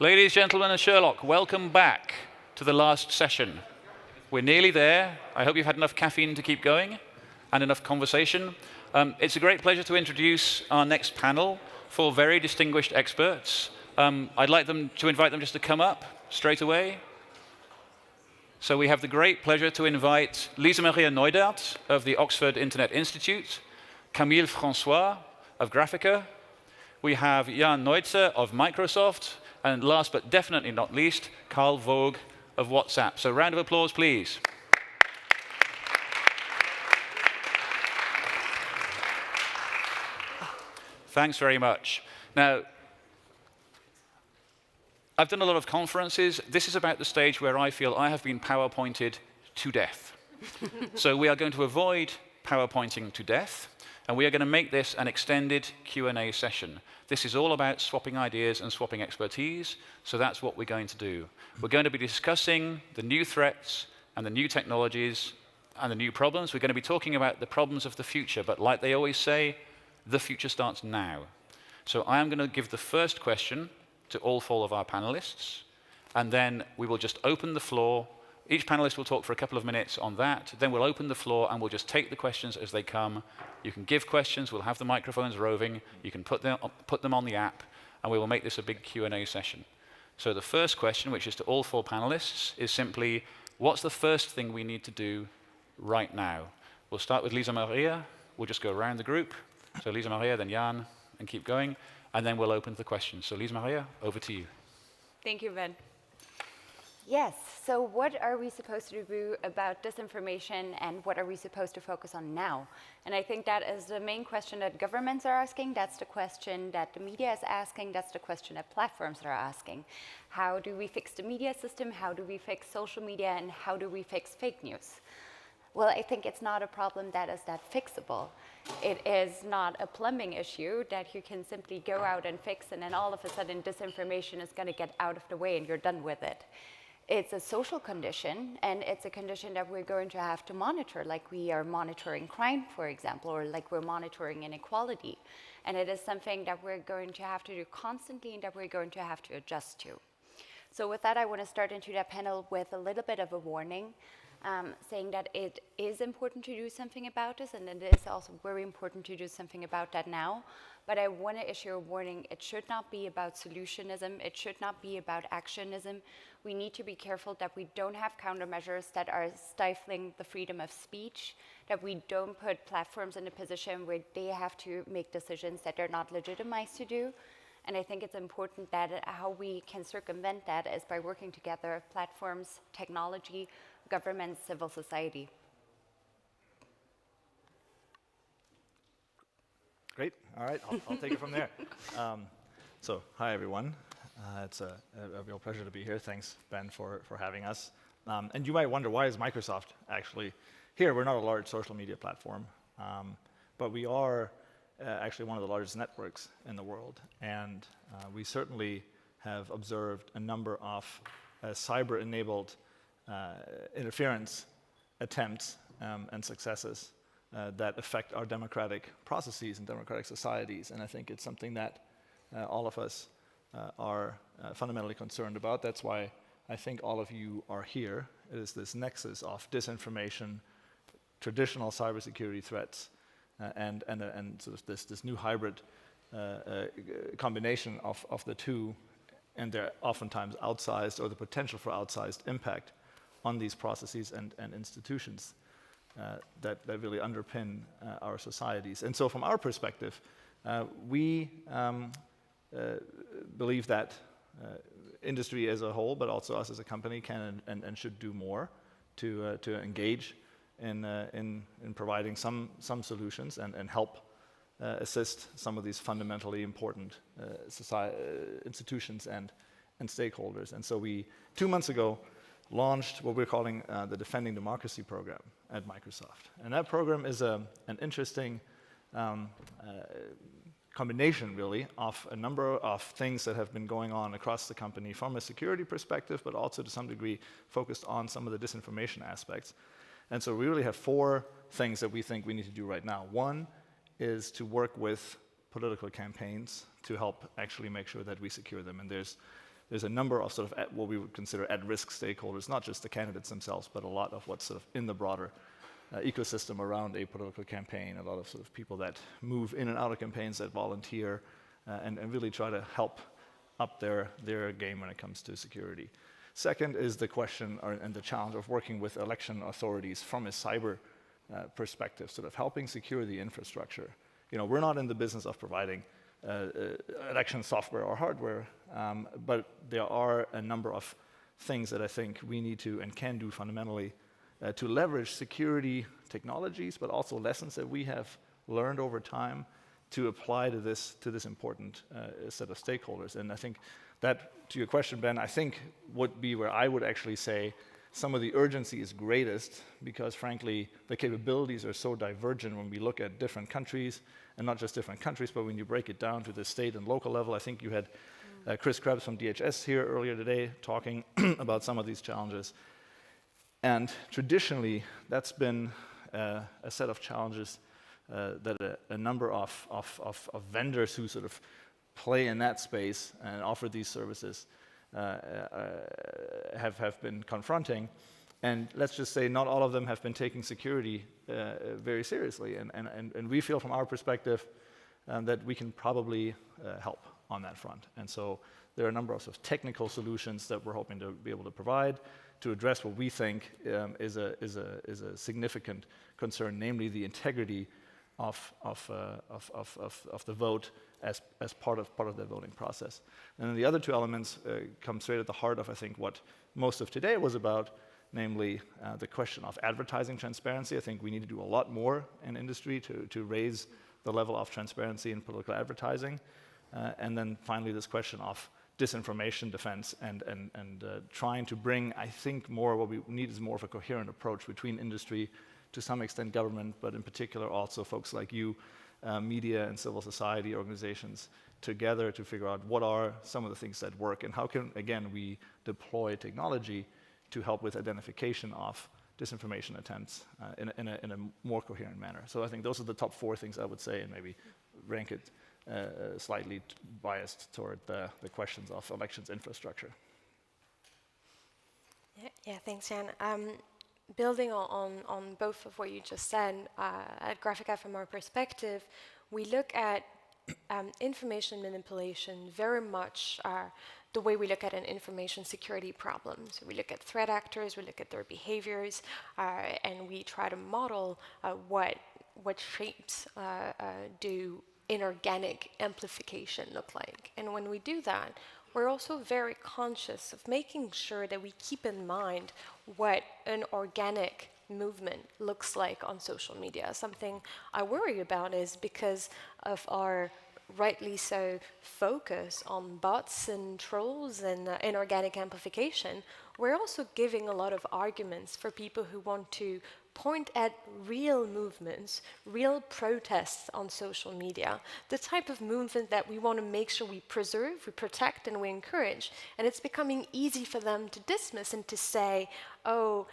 Ladies, gentlemen, and Sherlock, welcome back to the last session. We're nearly there. I hope you've had enough caffeine to keep going and enough conversation. It's a great pleasure to introduce our next panel, four very distinguished experts. I'd like to invite them just to come up straight away. So we have the great pleasure to invite Lisa Maria Neudaert of the Oxford Internet Institute, Camille François of Graphica. We have Jan Neutzer of Microsoft, and last but definitely not least, Carl Vogt of WhatsApp. So round of applause, please. Thanks very much. Now, I've done a lot of conferences. This is about the stage where I feel I have been PowerPointed to death. So we are going to avoid PowerPointing to death, and we are going to make this an extended Q&A session. This is all about swapping ideas and swapping expertise, so that's what we're going to do. We're going to be discussing the new threats and the new technologies and the new problems. We're going to be talking about the problems of the future, but like they always say, the future starts now. So I am going to give the first question to all four of our panelists, and then we will just open the floor. Each panelist will talk for a couple of minutes on that. Then we'll open the floor and we'll just take the questions as they come. You can give questions. We'll have the microphones roving. You can put them on the app, and we will make this a big Q&A session. So the first question, which is to all four panelists, is simply, what's the first thing we need to do right now? We'll start with Lisa Maria. We'll just go around the group. So Lisa Maria, then Jan, and keep going. And then we'll open the questions. So Lisa Maria, over to you. Thank you, Ben. Yes, so what are we supposed to do about disinformation, and what are we supposed to focus on now? And I think that is the main question that governments are asking. That's the question that the media is asking. That's the question that platforms are asking. How do we fix the media system? How do we fix social media? And how do we fix fake news? Well, I think it's not a problem that is that fixable. It is not a plumbing issue that you can simply go out and fix, and then all of a sudden disinformation is going to get out of the way and you're done with it. It's a social condition, and it's a condition that we're going to have to monitor, like we are monitoring crime, for example, or like we're monitoring inequality. And it is something that we're going to have to do constantly and that we're going to have to adjust to. So with that, I want to start into that panel with a little bit of a warning, saying that it is important to do something about this, and it is also very important to do something about that now. But I want to issue a warning. It should not be about solutionism. It should not be about actionism. We need to be careful that we don't have countermeasures that are stifling the freedom of speech, that we don't put platforms in a position where they have to make decisions that they're not legitimized to do. And I think it's important that how we can circumvent that is by working together, platforms, technology, government, civil society. Great. All right, I'll take it from there. So, hi everyone. It's a real pleasure to be here. Thanks, Ben, for having us. And you might wonder, why is Microsoft actually here? We're not a large social media platform, but we are actually one of the largest networks in the world. And we certainly have observed a number of cyber-enabled interference attempts and successes that affect our democratic processes and democratic societies. And I think it's something that all of us are fundamentally concerned about. That's why I think all of you are here. It is this nexus of disinformation, traditional cybersecurity threats, and sort of this new hybrid combination of the two, and their oftentimes outsized, or the potential for outsized impact on these processes and institutions that really underpin our societies. And so from our perspective, we believe that industry as a whole, but also us as a company, can and should do more to engage in providing some solutions and help assist some of these fundamentally important institutions and stakeholders. And so we, 2 months ago, launched what we're calling the Defending Democracy program at Microsoft. And that program is an interesting combination, really, of a number of things that have been going on across the company from a security perspective, but also to some degree focused on some of the disinformation aspects. And so we really have 4 things that we think we need to do right now. One is to work with political campaigns to help actually make sure that we secure them. And there's there's a number of sort of what we would consider at-risk stakeholders, not just the candidates themselves, but a lot of what's sort of in the broader ecosystem around a political campaign, a lot of sort of people that move in and out of campaigns, that volunteer, and really try to help up their game when it comes to security. Second is the question and the challenge of working with election authorities from a cyber perspective, sort of helping secure the infrastructure. We're not in the business of providing election software or hardware, but there are a number of things that I think we need to and can do fundamentally to leverage security technologies, but also lessons that we have learned over time to apply to this important set of stakeholders. And I think that, to your question, Ben, I think would be where I would actually say some of the urgency is greatest, because frankly, the capabilities are so divergent when we look at different countries, and not just different countries, but when you break it down to the state and local level. I think you had Chris Krebs from DHS here earlier today talking about some of these challenges. And traditionally, that's been a set of challenges that a number of vendors who sort of play in that space and offer these services have been confronting. And let's just say not all of them have been taking security very seriously. And we feel from our perspective that we can probably help on that front. And so there are a number of, sort of technical solutions that we're hoping to be able to provide to address what we think is a significant concern, namely the integrity of the vote as part of the voting process. And then the other two elements come straight at the heart of, I think, what most of today was about, namely the question of advertising transparency. I think we need to do a lot more in industry to raise the level of transparency in political advertising. And then finally, this question of disinformation defense and trying to bring, I think, more what we need is more of a coherent approach between industry, to some extent government, but in particular also folks like you, media and civil society organizations, together to figure out what are some of the things that work and how can, again, we deploy technology to help with identification of disinformation attempts in a more coherent manner. So I think those are the top 4 things I would say, and maybe rank it slightly biased toward the questions of elections infrastructure. Yeah, thanks, Jan. Building on both of what you just said, at Graphika, from our perspective, we look at information manipulation very much the way we look at an information security problem. So we look at threat actors, we look at their behaviors, and we try to model what shapes do inorganic amplification look like. And when we do that, we're also very conscious of making sure that we keep in mind what an organic movement looks like on social media. Something I worry about is because of our rightly so focus on bots and trolls and inorganic amplification, we're also giving a lot of arguments for people who want to point at real movements, real protests on social media, the type of movement that we want to make sure we preserve, we protect, and we encourage. And it's becoming easy for them to dismiss and to say, oh,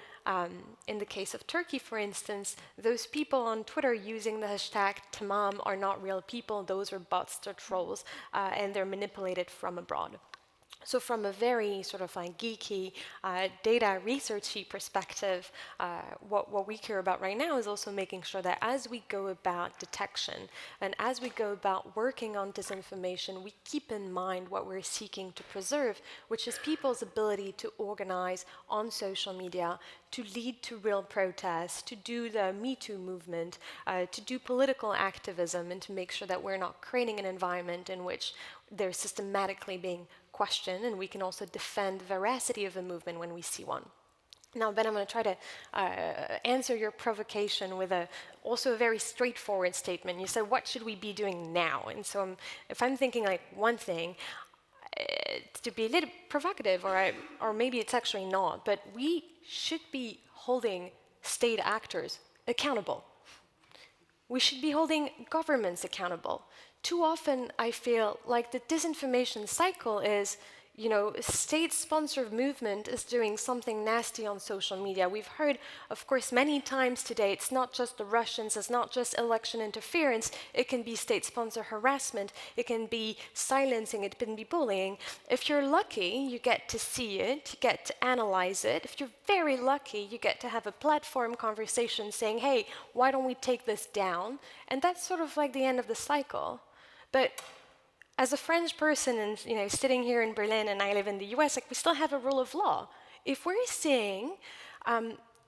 in the case of Turkey, for instance, those people on Twitter using the hashtag Tamam are not real people, those are bots, they're trolls, and they're manipulated from abroad. So from a very sort of like geeky data researchy perspective, what we care about right now is also making sure that as we go about detection and as we go about working on disinformation, we keep in mind what we're seeking to preserve, which is people's ability to organize on social media, to lead to real protests, to do the Me Too movement, to do political activism, and to make sure that we're not creating an environment in which they're systematically being questioned, and we can also defend the veracity of a movement when we see one. Now, Ben, I'm going to try to answer your provocation with also a very straightforward statement. You said, what should we be doing now? And so if I'm thinking like one thing, to be a little provocative, or maybe it's actually not, but we should be holding state actors accountable. We should be holding governments accountable. Too often, I feel like the disinformation cycle is state-sponsored movement is doing something nasty on social media. We've heard, of course, many times today, it's not just the Russians, it's not just election interference, it can be state-sponsored harassment, it can be silencing, it can be bullying. If you're lucky, you get to see it, you get to analyze it. If you're very lucky, you get to have a platform conversation saying, hey, why don't we take this down? And that's sort of like the end of the cycle. But as a French person and sitting here in Berlin and I live in the US, we still have a rule of law. If we're seeing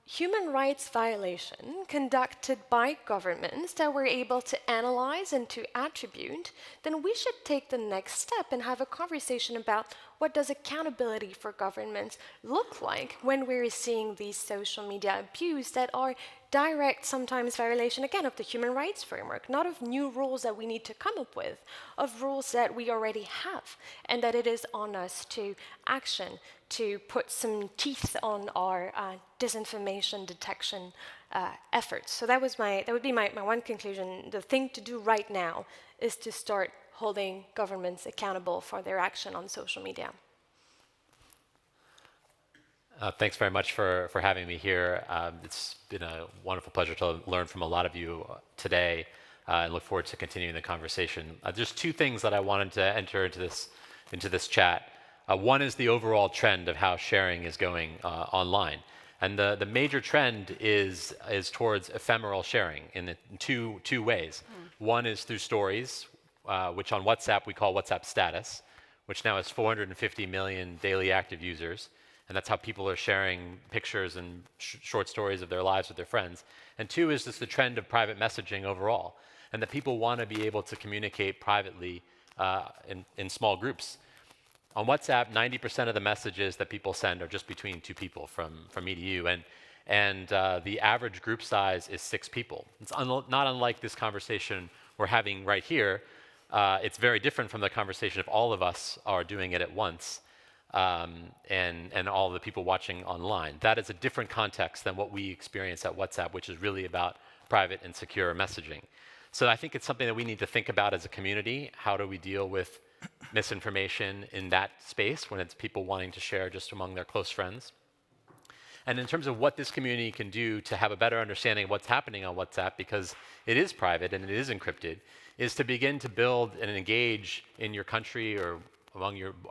human rights violation conducted by governments that we're able to analyze and to attribute, then we should take the next step and have a conversation about what does accountability for governments look like when we're seeing these social media abuse that are direct, sometimes violation, again, of the human rights framework, not of new rules that we need to come up with, of rules that we already have, and that it is on us to action, to put some teeth on our disinformation detection efforts. So that would be my one conclusion. The thing to do right now is to start holding governments accountable for their action on social media. Thanks very much for having me here. It's been a wonderful pleasure to learn from a lot of you today, and look forward to continuing the conversation. There's two things that I wanted to enter into this chat. One is the overall trend of how sharing is going online. And the major trend is towards ephemeral sharing in two ways. One is through stories, which on WhatsApp we call WhatsApp status, which now has 450 million daily active users. And that's how people are sharing pictures and short stories of their lives with their friends. And two is just the trend of private messaging overall, and that people want to be able to communicate privately in small groups. On WhatsApp, 90% of the messages that people send are just between two people from me to you. And the average group size is 6 people. It's not unlike this conversation we're having right here. It's very different from the conversation if all of us are doing it at once. And all the people watching online. That is a different context than what we experience at WhatsApp, which is really about private and secure messaging. So I think it's something that we need to think about as a community. How do we deal with misinformation in that space when it's people wanting to share just among their close friends? And in terms of what this community can do to have a better understanding of what's happening on WhatsApp, because it is private and it is encrypted, is to begin to build and engage in your country or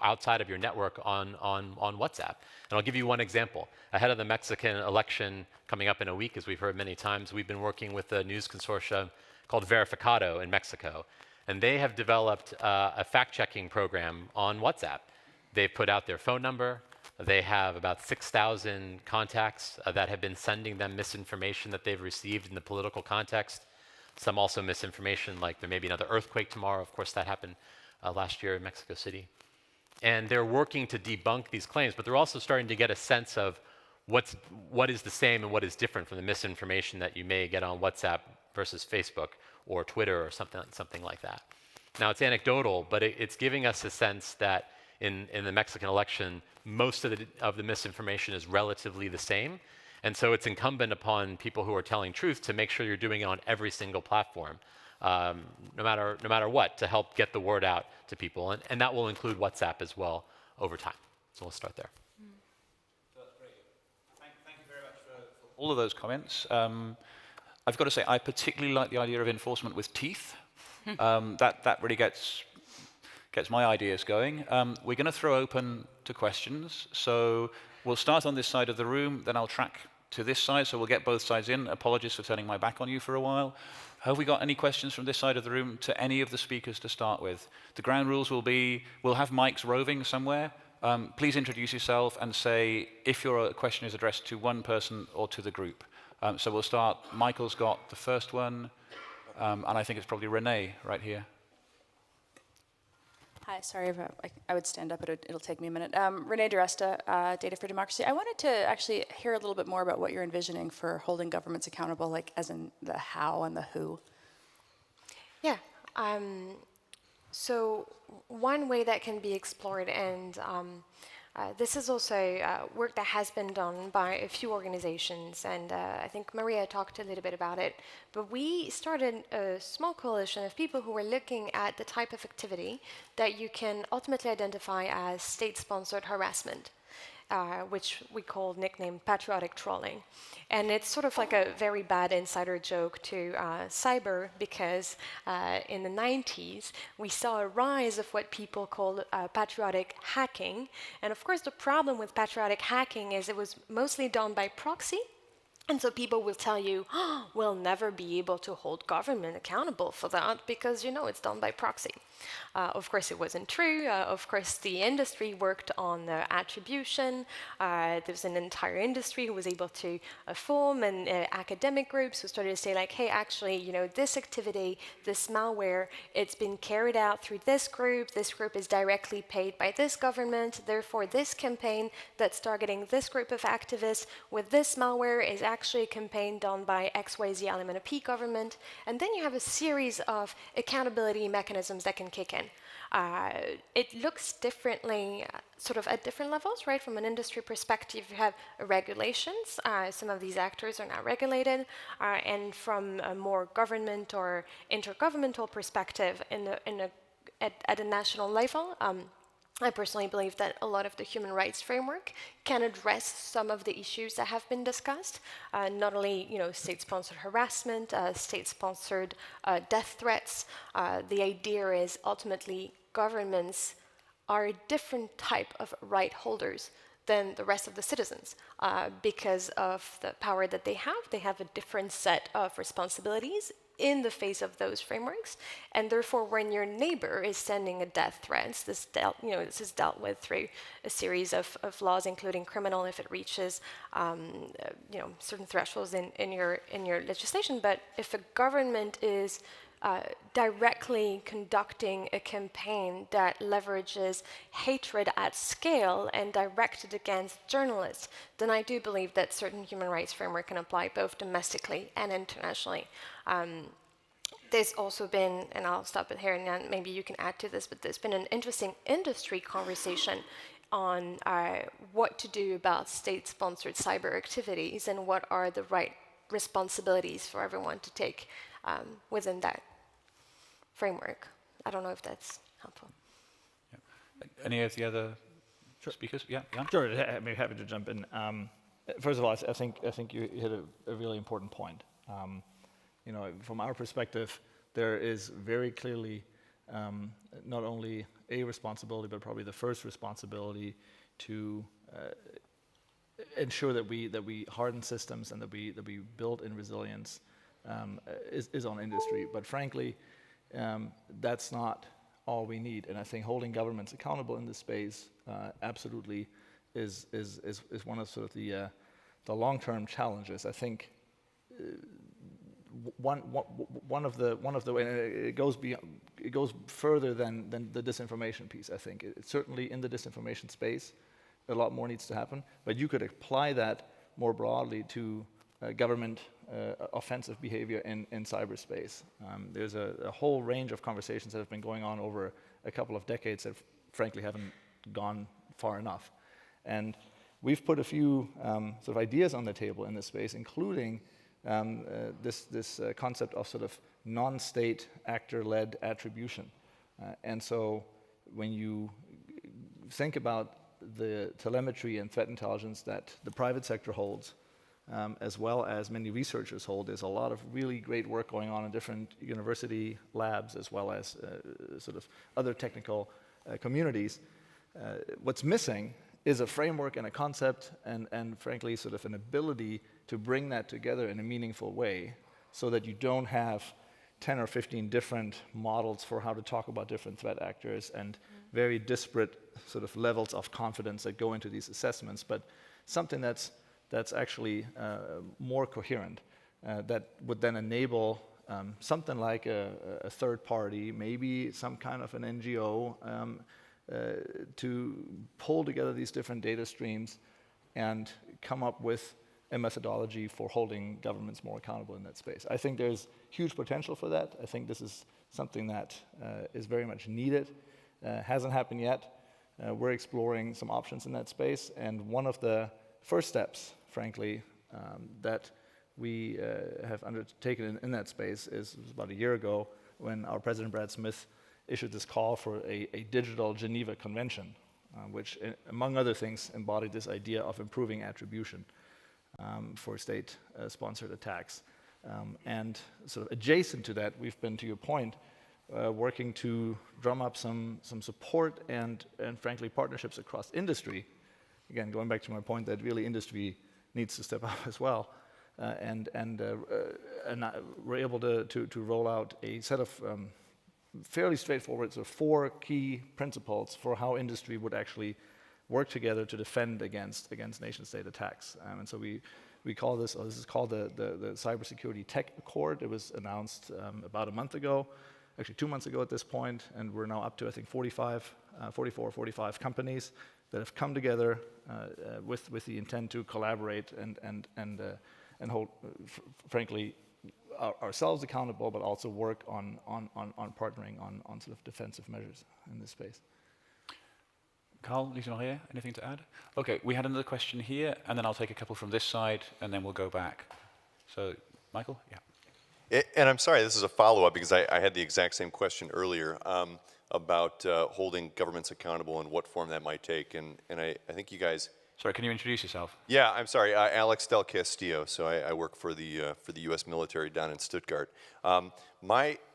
outside of your network on WhatsApp. And I'll give you one example. Ahead of the Mexican election coming up in a week, as we've heard many times, we've been working with a news consortium called Verificado in Mexico. And they have developed a fact-checking program on WhatsApp. They've put out their phone number. They have about 6,000 contacts that have been sending them misinformation that they've received in the political context. Some also misinformation, like there may be another earthquake tomorrow. Of course, that happened last year in Mexico City. And they're working to debunk these claims, but they're also starting to get a sense of what is the same and what is different from the misinformation that you may get on WhatsApp versus Facebook or Twitter or something like that. Now, it's anecdotal, but it's giving us a sense that in the Mexican election, most of the misinformation is relatively the same. And so it's incumbent upon people who are telling truth to make sure you're doing it on every single platform. No matter what, to help get the word out to people. And that will include WhatsApp as well over time. So we'll start there. That's great. Thank you very much for all of those comments. I've got to say, I particularly like the idea of enforcement with teeth. That really gets my ideas going. We're going to throw open to questions. So we'll start on this side of the room, then I'll track to this side, so we'll get both sides in. Apologies for turning my back on you for a while. Have we got any questions from this side of the room to any of the speakers to start with? The ground rules will be, we'll have mics roving somewhere. Please introduce yourself and say if your question is addressed to one person or to the group. So we'll start, Michael's got the first one, and I think it's probably Renee right here. Hi, sorry if I would stand up, it'll take me a minute. Renee DiResta, Data for Democracy. I wanted to actually hear a little bit more about what you're envisioning for holding governments accountable, like as in the how and the who. Yeah. So one way that can be explored, and This is also work that has been done by a few organizations, and I think Maria talked a little bit about it. But we started a small coalition of people who were looking at the type of activity that you can ultimately identify as state-sponsored harassment. Which we call nicknamed patriotic trolling. And it's sort of like a very bad insider joke to cyber, because in the 90s, we saw a rise of what people call patriotic hacking. And of course, the problem with patriotic hacking is it was mostly done by proxy. And so people will tell you, oh, we'll never be able to hold government accountable for that because, you know, it's done by proxy. Of course, it wasn't true. Of course, the industry worked on attribution. There was an entire industry who was able to form and academic groups who started to say, like, hey, actually, you know, this activity, this malware, it's been carried out through this group. This group is directly paid by this government. Therefore, this campaign that's targeting this group of activists with this malware is actually a campaign done by XYZ element of P government. And then you have a series of accountability mechanisms that can kick in. It looks differently, sort of at different levels, right? From an industry perspective, you have regulations. Some of these actors are now regulated. And from a more government or intergovernmental perspective, at a national level, I personally believe that a lot of the human rights framework can address some of the issues that have been discussed, not only, you know, state-sponsored harassment, state-sponsored death threats. The idea is ultimately governments are a different type of right holders than the rest of the citizens. Because of the power that they have a different set of responsibilities in the face of those frameworks, and therefore, when your neighbor is sending a death threat, this is dealt with through a series of laws, including criminal if it reaches, certain thresholds in your legislation. But if a government is directly conducting a campaign that leverages hatred at scale and directed against journalists, then I do believe that certain human rights framework can apply both domestically and internationally. There's also been, and I'll stop it here and then maybe you can add to this, but there's been an interesting industry conversation on what to do about state-sponsored cyber activities and what are the right responsibilities for everyone to take within that framework. I don't know if that's helpful. Yeah. Any of the other speakers? Yeah, Jan? Sure, I'm happy to jump in. First of all, I think you hit a really important point. From our perspective, there is very clearly not only a responsibility, but probably the first responsibility to ensure that we harden systems and that we build in resilience is on industry. But frankly, that's not all we need. And I think holding governments accountable in this space absolutely is one of sort of the long-term challenges. I think one of the it goes further than the disinformation piece. I think it's certainly in the disinformation space, a lot more needs to happen. But you could apply that more broadly to government offensive behavior in cyberspace. There's a whole range of conversations that have been going on over a couple of decades that frankly haven't gone far enough. And we've put a few sort of ideas on the table in this space, including this concept of sort of non-state actor-led attribution. And so when you think about the telemetry and threat intelligence that the private sector holds, as well as many researchers hold, there's a lot of really great work going on in different university labs, as well as sort of other technical communities. What's missing is a framework and a concept and frankly sort of an ability to bring that together in a meaningful way so that you don't have 10 or 15 different models for how to talk about different threat actors and very disparate sort of levels of confidence that go into these assessments, but something that's actually more coherent, that would then enable something like a third party, maybe some kind of an NGO, to pull together these different data streams and come up with a methodology for holding governments more accountable in that space. I think there's huge potential for that. I think this is something that is very much needed. Hasn't happened yet. we're exploring some options in that space. And one of the first steps, frankly, that we have undertaken in that space is about a year ago when our President Brad Smith issued this call for a digital Geneva Convention, which, among other things, embodied this idea of improving attribution for state-sponsored attacks. And sort of adjacent to that, we've been, to your point, working to drum up some support and frankly partnerships across industry. Again, going back to my point that really industry needs to step up as well, and we're able to roll out a set of fairly straightforward, so 4 key principles for how industry would actually work together to defend against nation-state attacks. And so we call this, or this is called the Cybersecurity Tech Accord. It was announced about a month ago, actually 2 months ago at this point, and we're now up to, I think, 45 companies that have come together with the intent to collaborate and hold, frankly, ourselves accountable, but also work on partnering on sort of defensive measures in this space. Carl, Lisa Maria, anything to add? Okay, we had another question here, and then I'll take a couple from this side, and then we'll go back. So, Michael, yeah. And I'm sorry, this is a follow-up because I had the exact same question earlier about holding governments accountable and what form that might take. And I think you guys... Sorry, can you introduce yourself? Yeah, I'm sorry, Alex Del Castillo. So I work for the U.S. military down in Stuttgart.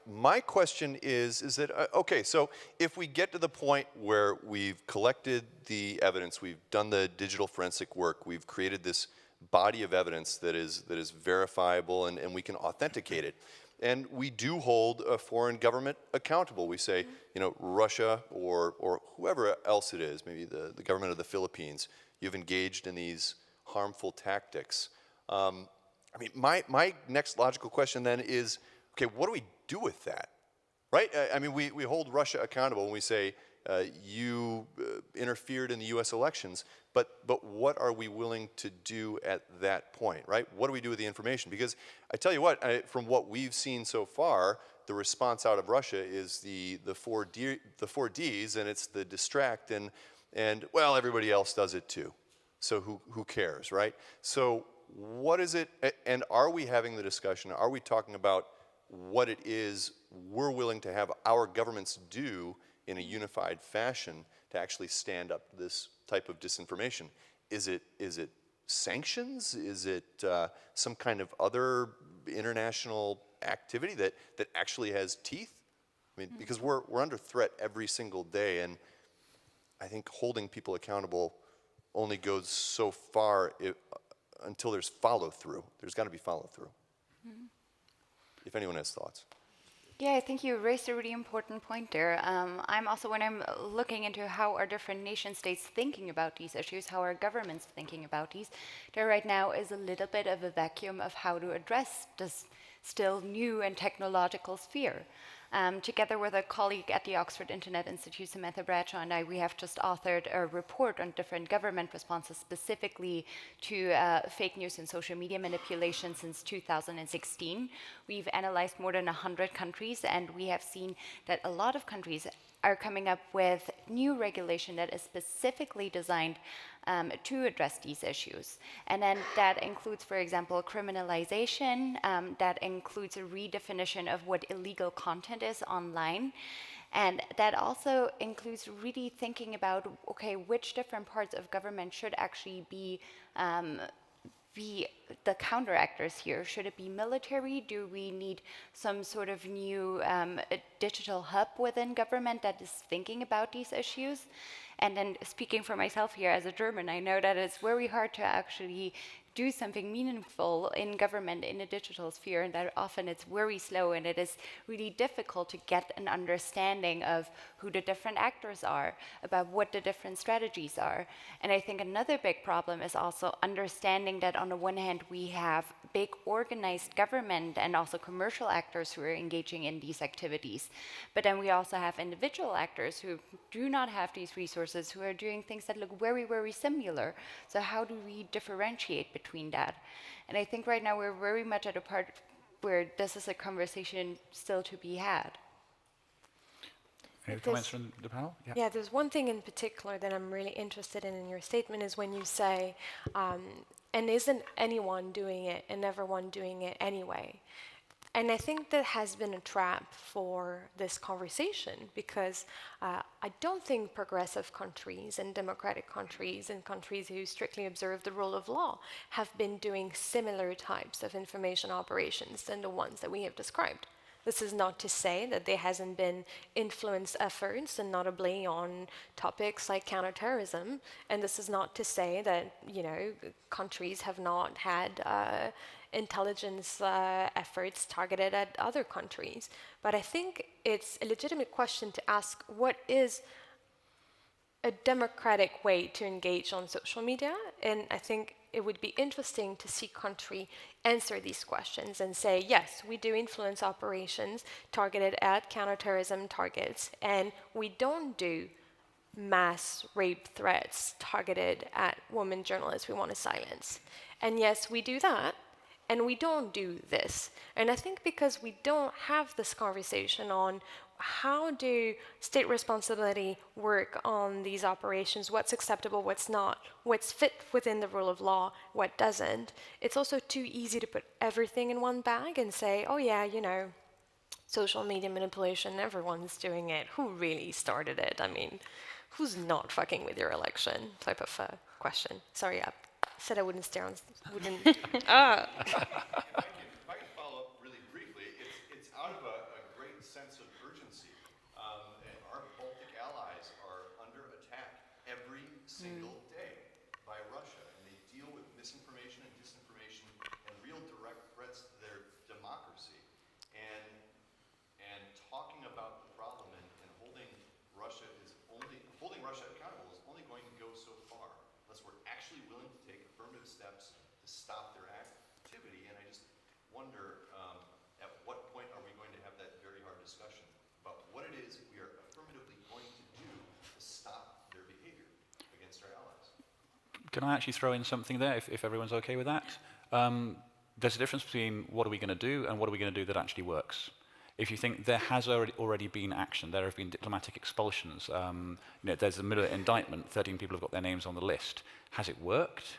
My question is that, okay, so if we get to the point where we've collected the evidence, we've done the digital forensic work, we've created this body of evidence that is verifiable and we can authenticate it, and we do hold a foreign government accountable. We say, you know, Russia or whoever else it is, maybe the government of the Philippines, you've engaged in these harmful tactics. I mean, my next logical question then is, okay, what do we do with that, right? I mean, we hold Russia accountable when we say you interfered in the U.S. elections, but what are we willing to do at that point, right? What do we do with the information? Because I tell you what, from what we've seen so far, the response out of Russia is the 4Ds, and it's the distract, and well, everybody else does it too. So who cares, right? So what is it, and are we having the discussion, are we talking about what it is we're willing to have our governments do in a unified fashion to actually stand up to this type of disinformation? Is it sanctions? Is it some kind of other international activity that actually has teeth? I mean, because we're under threat every single day, and I think holding people accountable only goes so far until there's follow-through. There's got to be follow-through. If anyone has thoughts. Yeah, I think you raised a really important point there. I'm also, when I'm looking into how are different nation states thinking about these issues, how are governments thinking about these, there right now is a little bit of a vacuum of how to address this still new and technological sphere. Together with a colleague at the Oxford Internet Institute, Samantha Bradshaw, and I, we have just authored a report on different government responses specifically to fake news and social media manipulation since 2016. We've analyzed more than 100 countries, and we have seen that a lot of countries are coming up with new regulation that is specifically designed to address these issues. And then that includes, for example, criminalization, that includes a redefinition of what illegal content is online. And that also includes really thinking about, okay, which different parts of government should actually be the counteractors here. Should it be military? Do we need some sort of new digital hub within government that is thinking about these issues? And then speaking for myself here as a German, I know that it's very hard to actually do something meaningful in government in a digital sphere, and that often it's very slow, and it is really difficult to get an understanding of who the different actors are, about what the different strategies are. And I think another big problem is also understanding that on the one hand we have big organized government and also commercial actors who are engaging in these activities, but then we also have individual actors who do not have these resources, who are doing things that look very, very similar. So how do we differentiate between that? And I think right now we're very much at a part where this is a conversation still to be had. Any comments from the panel? Yeah, there's one thing in particular that I'm really interested in your statement is when you say, and isn't anyone doing it and everyone doing it anyway? And I think that has been a trap for this conversation because I don't think progressive countries and democratic countries and countries who strictly observe the rule of law have been doing similar types of information operations than the ones that we have described. This is not to say that there hasn't been influence efforts, and notably on topics like counterterrorism. And this is not to say that, countries have not had intelligence efforts targeted at other countries. But I think it's a legitimate question to ask, what is a democratic way to engage on social media? And I think it would be interesting to see country answer these questions and say, yes, we do influence operations targeted at counterterrorism targets, and we don't do mass rape threats targeted at women journalists we want to silence. And yes, we do that, and we don't do this. And I think because we don't have this conversation on how do state responsibility work on these operations, what's acceptable, what's not, what's fit within the rule of law, what doesn't, it's also too easy to put everything in one bag and say, oh yeah, social media manipulation, everyone's doing it. Who really started it? I mean, who's not fucking with your election? Type of question. Sorry, I said I wouldn't stare on, wouldn't. If I can follow up really briefly, it's out of a great sense of urgency. And our Baltic allies are under attack every single day by Russia, and they deal with misinformation and disinformation and real direct threats to their democracy. And talking about the problem and holding Russia accountable is only going to go so far unless we're actually willing to take affirmative steps to stop their activity. And I just wonder at what point are we going to have that very hard discussion about what it is we are affirmatively going to do to stop their behavior against our allies. Can I actually throw in something there, if everyone's okay with that? There's a difference between what are we going to do and what are we going to do that actually works. If you think there has already been action, there have been diplomatic expulsions, there's a Mueller indictment, 13 people have got their names on the list. Has it worked?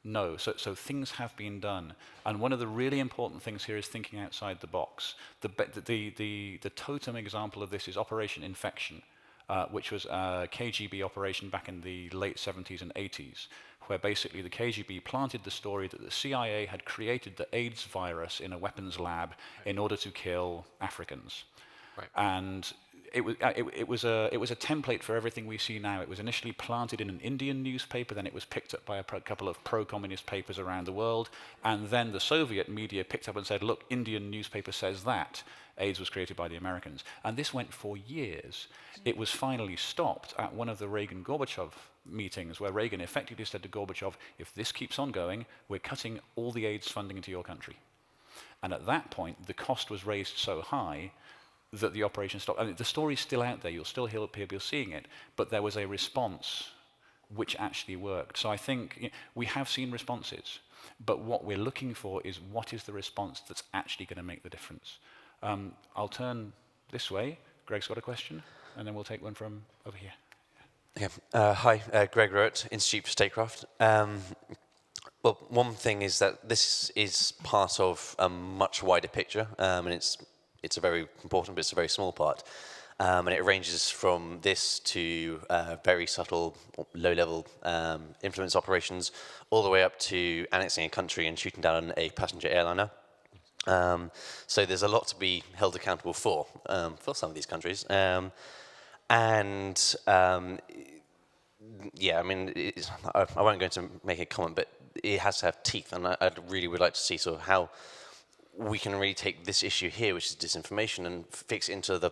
No. So things have been done. And one of the really important things here is thinking outside the box. The totem example of this is Operation Infection, which was a KGB operation back in the late 70s and 80s, where basically the KGB planted the story that the CIA had created the AIDS virus in a weapons lab in order to kill Africans. Right. And it was a template for everything we see now. It was initially planted in an Indian newspaper, then it was picked up by a couple of pro-communist papers around the world, and then the Soviet media picked up and said, look, Indian newspaper says that. AIDS was created by the Americans. And this went for years. It was finally stopped at one of the Reagan-Gorbachev meetings, where Reagan effectively said to Gorbachev, if this keeps on going, we're cutting all the AIDS funding into your country. And at that point, the cost was raised so high that the operation stopped. I mean, the story's still out there. You'll still hear people seeing it. But there was a response which actually worked. So I think we have seen responses. But what we're looking for is what is the response that's actually going to make the difference. I'll turn this way. Greg's got a question. And then we'll take one from over here. Okay. Hi, Greg Roet, Institute for Statecraft. Well, one thing is that this is part of a much wider picture, and it's a very important, but it's a very small part. And it ranges from this to very subtle, low-level influence operations, all the way up to annexing a country and shooting down a passenger airliner. So there's a lot to be held accountable for some of these countries. Yeah, I mean, I won't go into make a comment, but it has to have teeth, and I really would like to see sort of how we can really take this issue here, which is disinformation, and fix it into the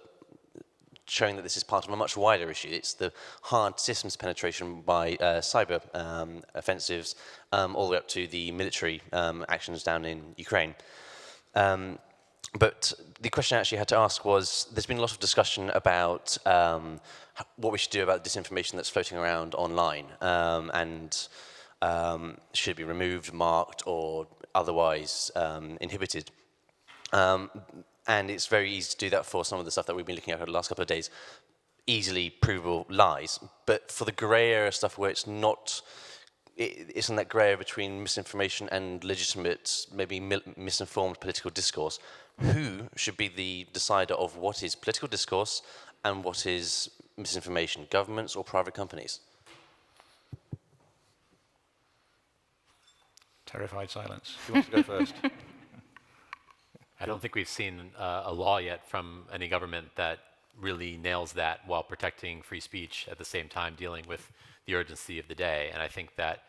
showing that this is part of a much wider issue. It's the hard systems penetration by cyber offensives, all the way up to the military actions down in Ukraine. But the question I actually had to ask was, there's been a lot of discussion about what we should do about disinformation that's floating around online, and should it be removed, marked, or otherwise inhibited. And it's very easy to do that for some of the stuff that we've been looking at over the last couple of days. easily provable lies. But for the grey area stuff where it's not, it's in that grey area between misinformation and legitimate, maybe misinformed political discourse, who should be the decider of what is political discourse and what is misinformation, governments or private companies? Terrified silence. Who wants to go first? I don't think we've seen a law yet from any government that really nails that while protecting free speech at the same time dealing with the urgency of the day. And I think that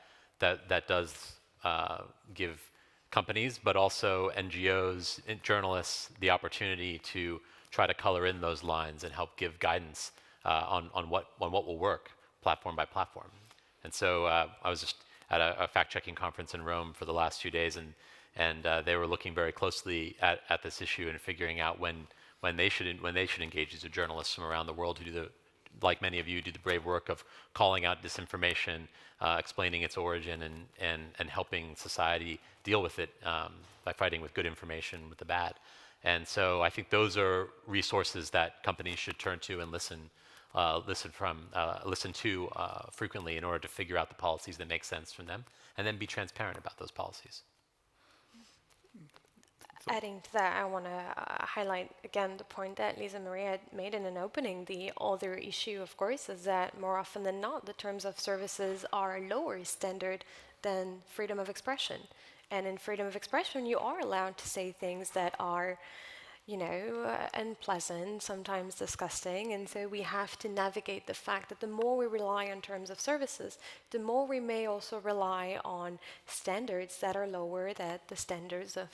does give companies, but also NGOs, journalists, the opportunity to try to color in those lines and help give guidance on what will work platform by platform. And so I was just at a fact-checking conference in Rome for the last 2 days, and they were looking very closely at this issue and figuring out when they should engage these journalists from around the world who like many of you, do the brave work of calling out disinformation, explaining its origin, and helping society deal with it by fighting with good information with the bad. And so I think those are resources that companies should turn to and listen to frequently in order to figure out the policies that make sense for them, and then be transparent about those policies. Adding to that, I want to highlight again the point that Lisa Maria had made in an opening. The other issue, of course, is that more often than not, the terms of services are a lower standard than freedom of expression. And in freedom of expression, you are allowed to say things that are, unpleasant, sometimes disgusting. And so we have to navigate the fact that the more we rely on terms of services, the more we may also rely on standards that are lower than the standards of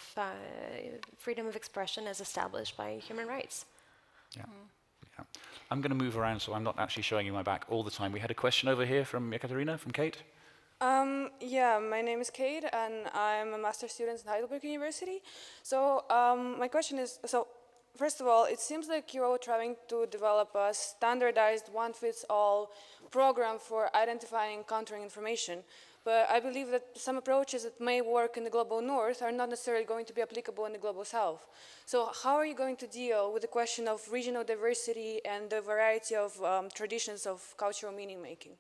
freedom of expression as established by human rights. Yeah. Yeah. I'm going to move around so I'm not actually showing you my back all the time. We had a question over here from Ekaterina, from Kate. Yeah, my name is Kate, and I'm a master's student at Heidelberg University. So my question is, first of all, it seems like you're all trying to develop a standardized one-fits-all program for identifying and countering information. But I believe that some approaches that may work in the global north are not necessarily going to be applicable in the global south. So how are you going to deal with the question of regional diversity and the variety of traditions of cultural meaning-making?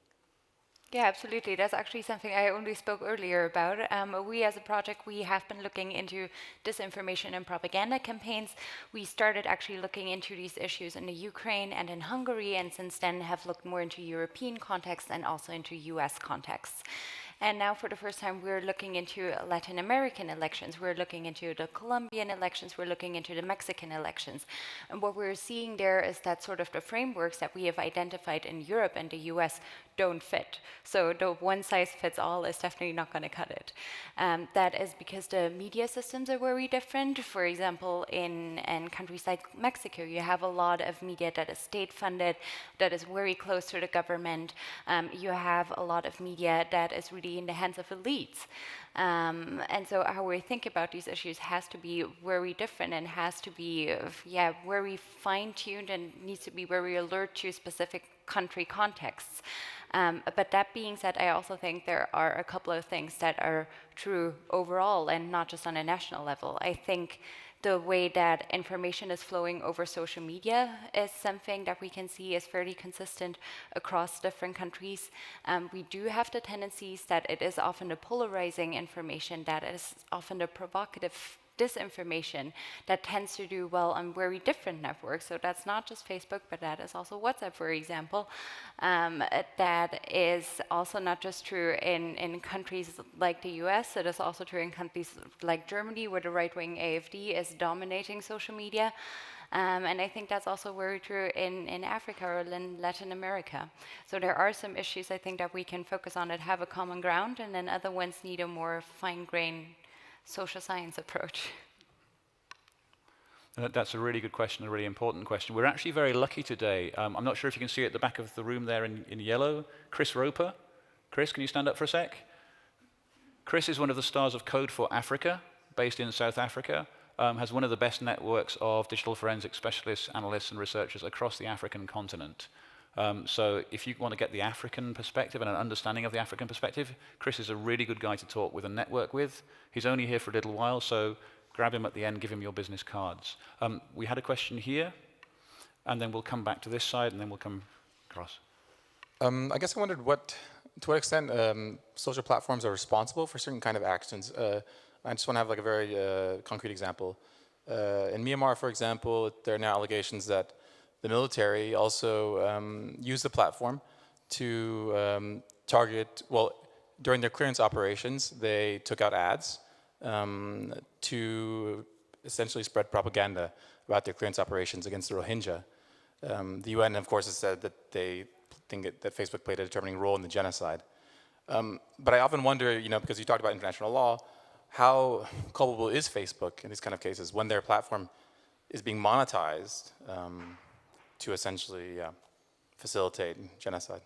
Yeah, absolutely. That's actually something I only spoke earlier about. We as a project, we have been looking into disinformation and propaganda campaigns. We started actually looking into these issues in the Ukraine and in Hungary, and since then have looked more into European contexts and also into US contexts. And now for the first time, we're looking into Latin American elections. We're looking into the Colombian elections. We're looking into the Mexican elections. And what we're seeing there is that sort of the frameworks that we have identified in Europe and the US don't fit. So the one size fits all is definitely not going to cut it. That is because the media systems are very different. For example, in countries like Mexico, you have a lot of media that is state funded, that is very close to the government. You have a lot of media that is really in the hands of elites. And so how we think about these issues has to be very different and has to be, very fine-tuned and needs to be very alert to specific country contexts. But that being said, I also think there are a couple of things that are true overall and not just on a national level. I think the way that information is flowing over social media is something that we can see is fairly consistent across different countries. We do have the tendencies that it is often the polarizing information, that is often the provocative disinformation that tends to do well on very different networks. So that's not just Facebook, but that is also WhatsApp, for example. That is also not just true in countries like the US, it is also true in countries like Germany, where the right-wing AfD is dominating social media. And I think that's also very true in Africa or in Latin America. So there are some issues I think that we can focus on that have a common ground, and then other ones need a more fine-grained social science approach. That's a really good question, a really important question. We're actually very lucky today. I'm not sure if you can see at the back of the room there in yellow, Chris Roper. Chris, can you stand up for a sec? Chris is one of the stars of Code for Africa, based in South Africa, has one of the best networks of digital forensic specialists, analysts, and researchers across the African continent. So if you want to get the African perspective and an understanding of the African perspective, Chris is a really good guy to talk with and network with. He's only here for a little while, so grab him at the end, give him your business cards. We had a question here. and then we'll come back to this side, and then we'll come across. I guess I wondered to what extent social platforms are responsible for certain kind of actions. I just want to have like a very concrete example. In Myanmar, for example, there are now allegations that the military also used the platform to target, well, during their clearance operations, they took out ads to essentially spread propaganda about their clearance operations against the Rohingya. The UN, of course, has said that they think that Facebook played a determining role in the genocide. But I often wonder, because you talked about international law, how culpable is Facebook in these kind of cases when their platform is being monetized to essentially facilitate genocide?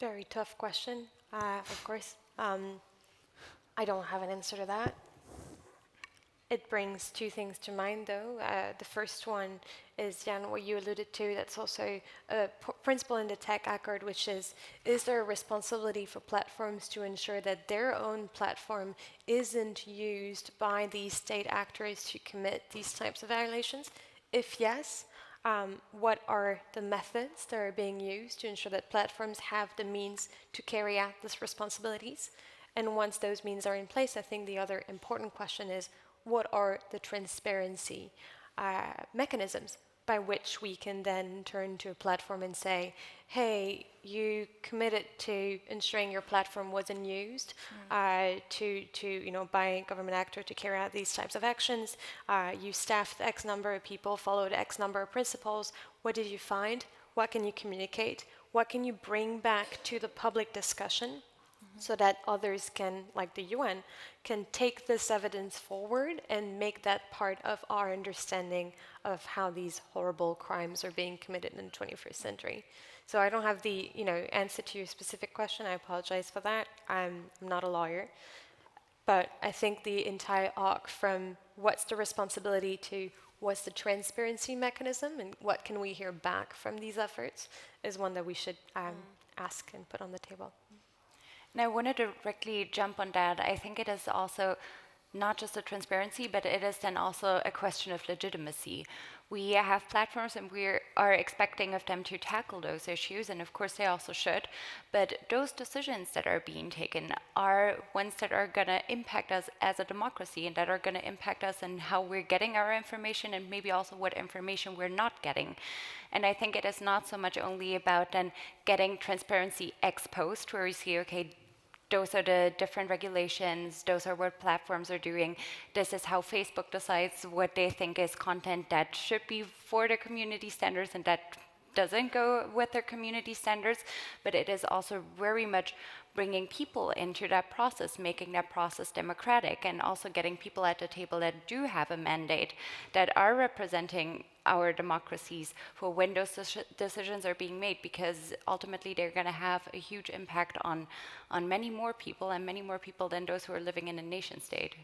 Very tough question, of course. I don't have an answer to that. It brings two things to mind, though. The first one is, Jan, what you alluded to, that's also a principle in the tech accord, which is there a responsibility for platforms to ensure that their own platform isn't used by these state actors to commit these types of violations? If yes, what are the methods that are being used to ensure that platforms have the means to carry out these responsibilities? And once those means are in place, I think the other important question is, what are the transparency mechanisms by which we can then turn to a platform and say, hey, you committed to ensuring your platform wasn't used by a government actor to carry out these types of actions. You staffed X number of people, followed X number of principles. What did you find? What can you communicate? What can you bring back to the public discussion so that others can, like the UN, can take this evidence forward and make that part of our understanding of how these horrible crimes are being committed in the 21st century. So I don't have the answer to your specific question. I apologize for that. I'm not a lawyer. But I think the entire arc from what's the responsibility to what's the transparency mechanism and what can we hear back from these efforts is one that we should ask and put on the table. And I want to directly jump on that. I think it is also not just a transparency, but it is then also a question of legitimacy. We have platforms and we are expecting of them to tackle those issues, and of course they also should, but those decisions that are being taken are ones that are going to impact us as a democracy and that are going to impact us in how we're getting our information and maybe also what information we're not getting. And I think it is not so much only about then getting transparency ex post, where we see, okay, those are the different regulations, those are what platforms are doing. This is how Facebook decides what they think is content that should be for their community standards and that doesn't go with their community standards. But it is also very much bringing people into that process, making that process democratic, and also getting people at the table that do have a mandate, that are representing our democracies for when those decisions are being made, because ultimately they're going to have a huge impact on many more people, and many more people than those who are living in a nation state.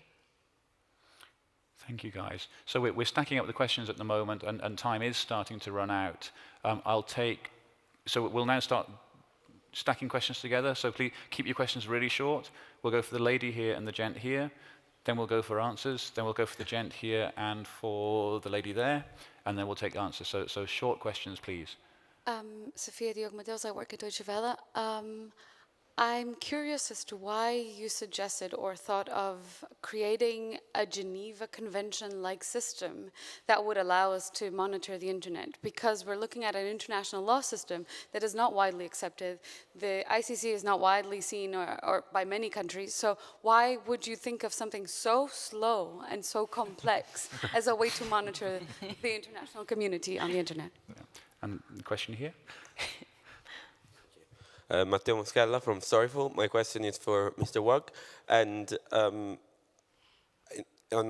Thank you, guys. So we're stacking up the questions at the moment, and time is starting to run out. So we'll now start stacking questions together. So please keep your questions really short. We'll go for the lady here and the gent here. Then we'll go for answers. Then we'll go for the gent here and for the lady there. And then we'll take answers. So short questions, please. Sophia Diogmadeus, I work at Deutsche Welle. I'm curious as to why you suggested or thought of creating a Geneva Convention-like system that would allow us to monitor the internet, because we're looking at an international law system that is not widely accepted. The ICC is not widely seen or by many countries, so why would you think of something so slow and so complex as a way to monitor the international community on the internet? Yeah. And the question here? Matteo Moschella from Storyful. My question is for Mr. Wag. And on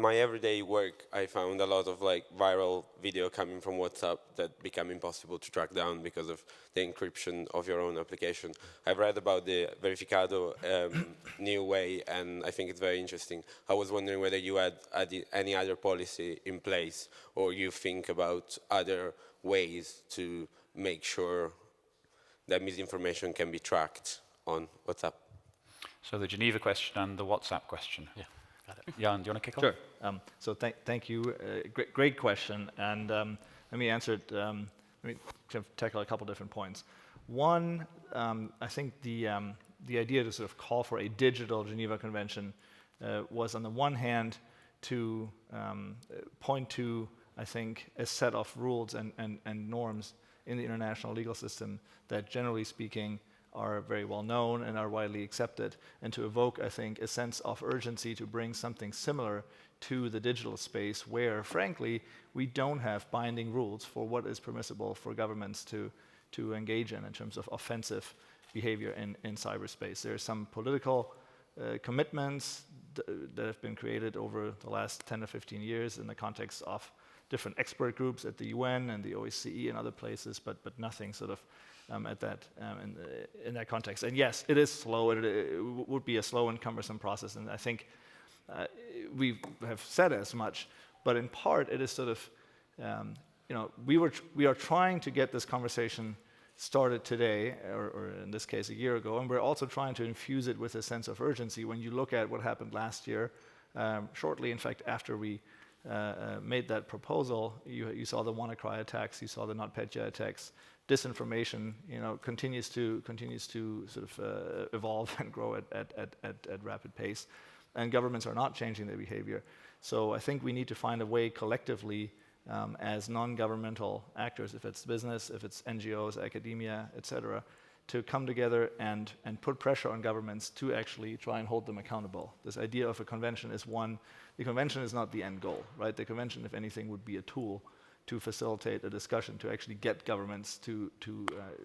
my everyday work, I found a lot of viral video coming from WhatsApp that become impossible to track down because of the encryption of your own application. I've read about the Verificado new way, and I think it's very interesting. I was wondering whether you had any other policy in place, or you think about other ways to make sure that misinformation can be tracked on WhatsApp. So the Geneva question and the WhatsApp question. Yeah, got it. Jan, do you want to kick off? Sure. So thank you. Great question. And let me answer it. Let me kind of tackle a couple different points. One, I think the idea to sort of call for a digital Geneva Convention was on the one hand to point to, I think, a set of rules and norms in the international legal system that, generally speaking, are very well known and are widely accepted, and to evoke, I think, a sense of urgency to bring something similar to the digital space where, frankly, we don't have binding rules for what is permissible for governments to engage in terms of offensive behavior in cyberspace. There are some political commitments that have been created over the last 10 or 15 years in the context of different expert groups at the UN and the OSCE and other places, but nothing sort of at that in that context. And yes, it is slow. It would be a slow and cumbersome process, and I think we have said as much. But in part, it is sort of we are trying to get this conversation started today, or in this case a year ago, and we're also trying to infuse it with a sense of urgency. When you look at what happened last year, shortly, in fact, after we made that proposal, you saw the WannaCry attacks, you saw the NotPetya attacks. Disinformation, continues to sort of evolve and grow at rapid pace, and governments are not changing their behavior. So I think we need to find a way collectively, as non-governmental actors, if it's business, if it's NGOs, academia, etc., to come together and put pressure on governments to actually try and hold them accountable. This idea of a convention is one. The convention is not the end goal, right? The convention, if anything, would be a tool to facilitate a discussion, to actually get governments to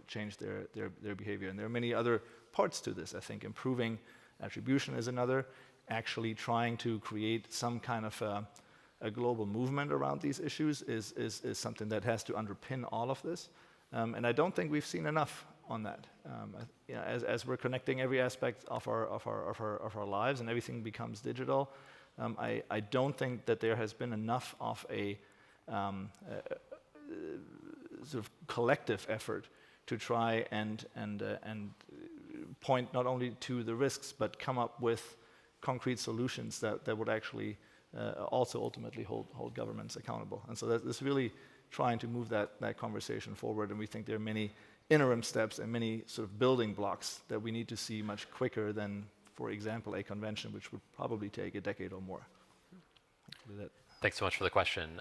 change their behavior. And there are many other parts to this. I think improving attribution is another. Actually trying to create some kind of a global movement around these issues is something that has to underpin all of this. And I don't think we've seen enough on that. As we're connecting every aspect of our lives and everything becomes digital, I don't think that there has been enough of a sort of collective effort to try and point not only to the risks, but come up with concrete solutions that would actually also ultimately hold governments accountable. And so that's really trying to move that conversation forward, and we think there are many interim steps and many sort of building blocks that we need to see much quicker than, for example, a convention, which would probably take a decade or more. Thanks so much for the question.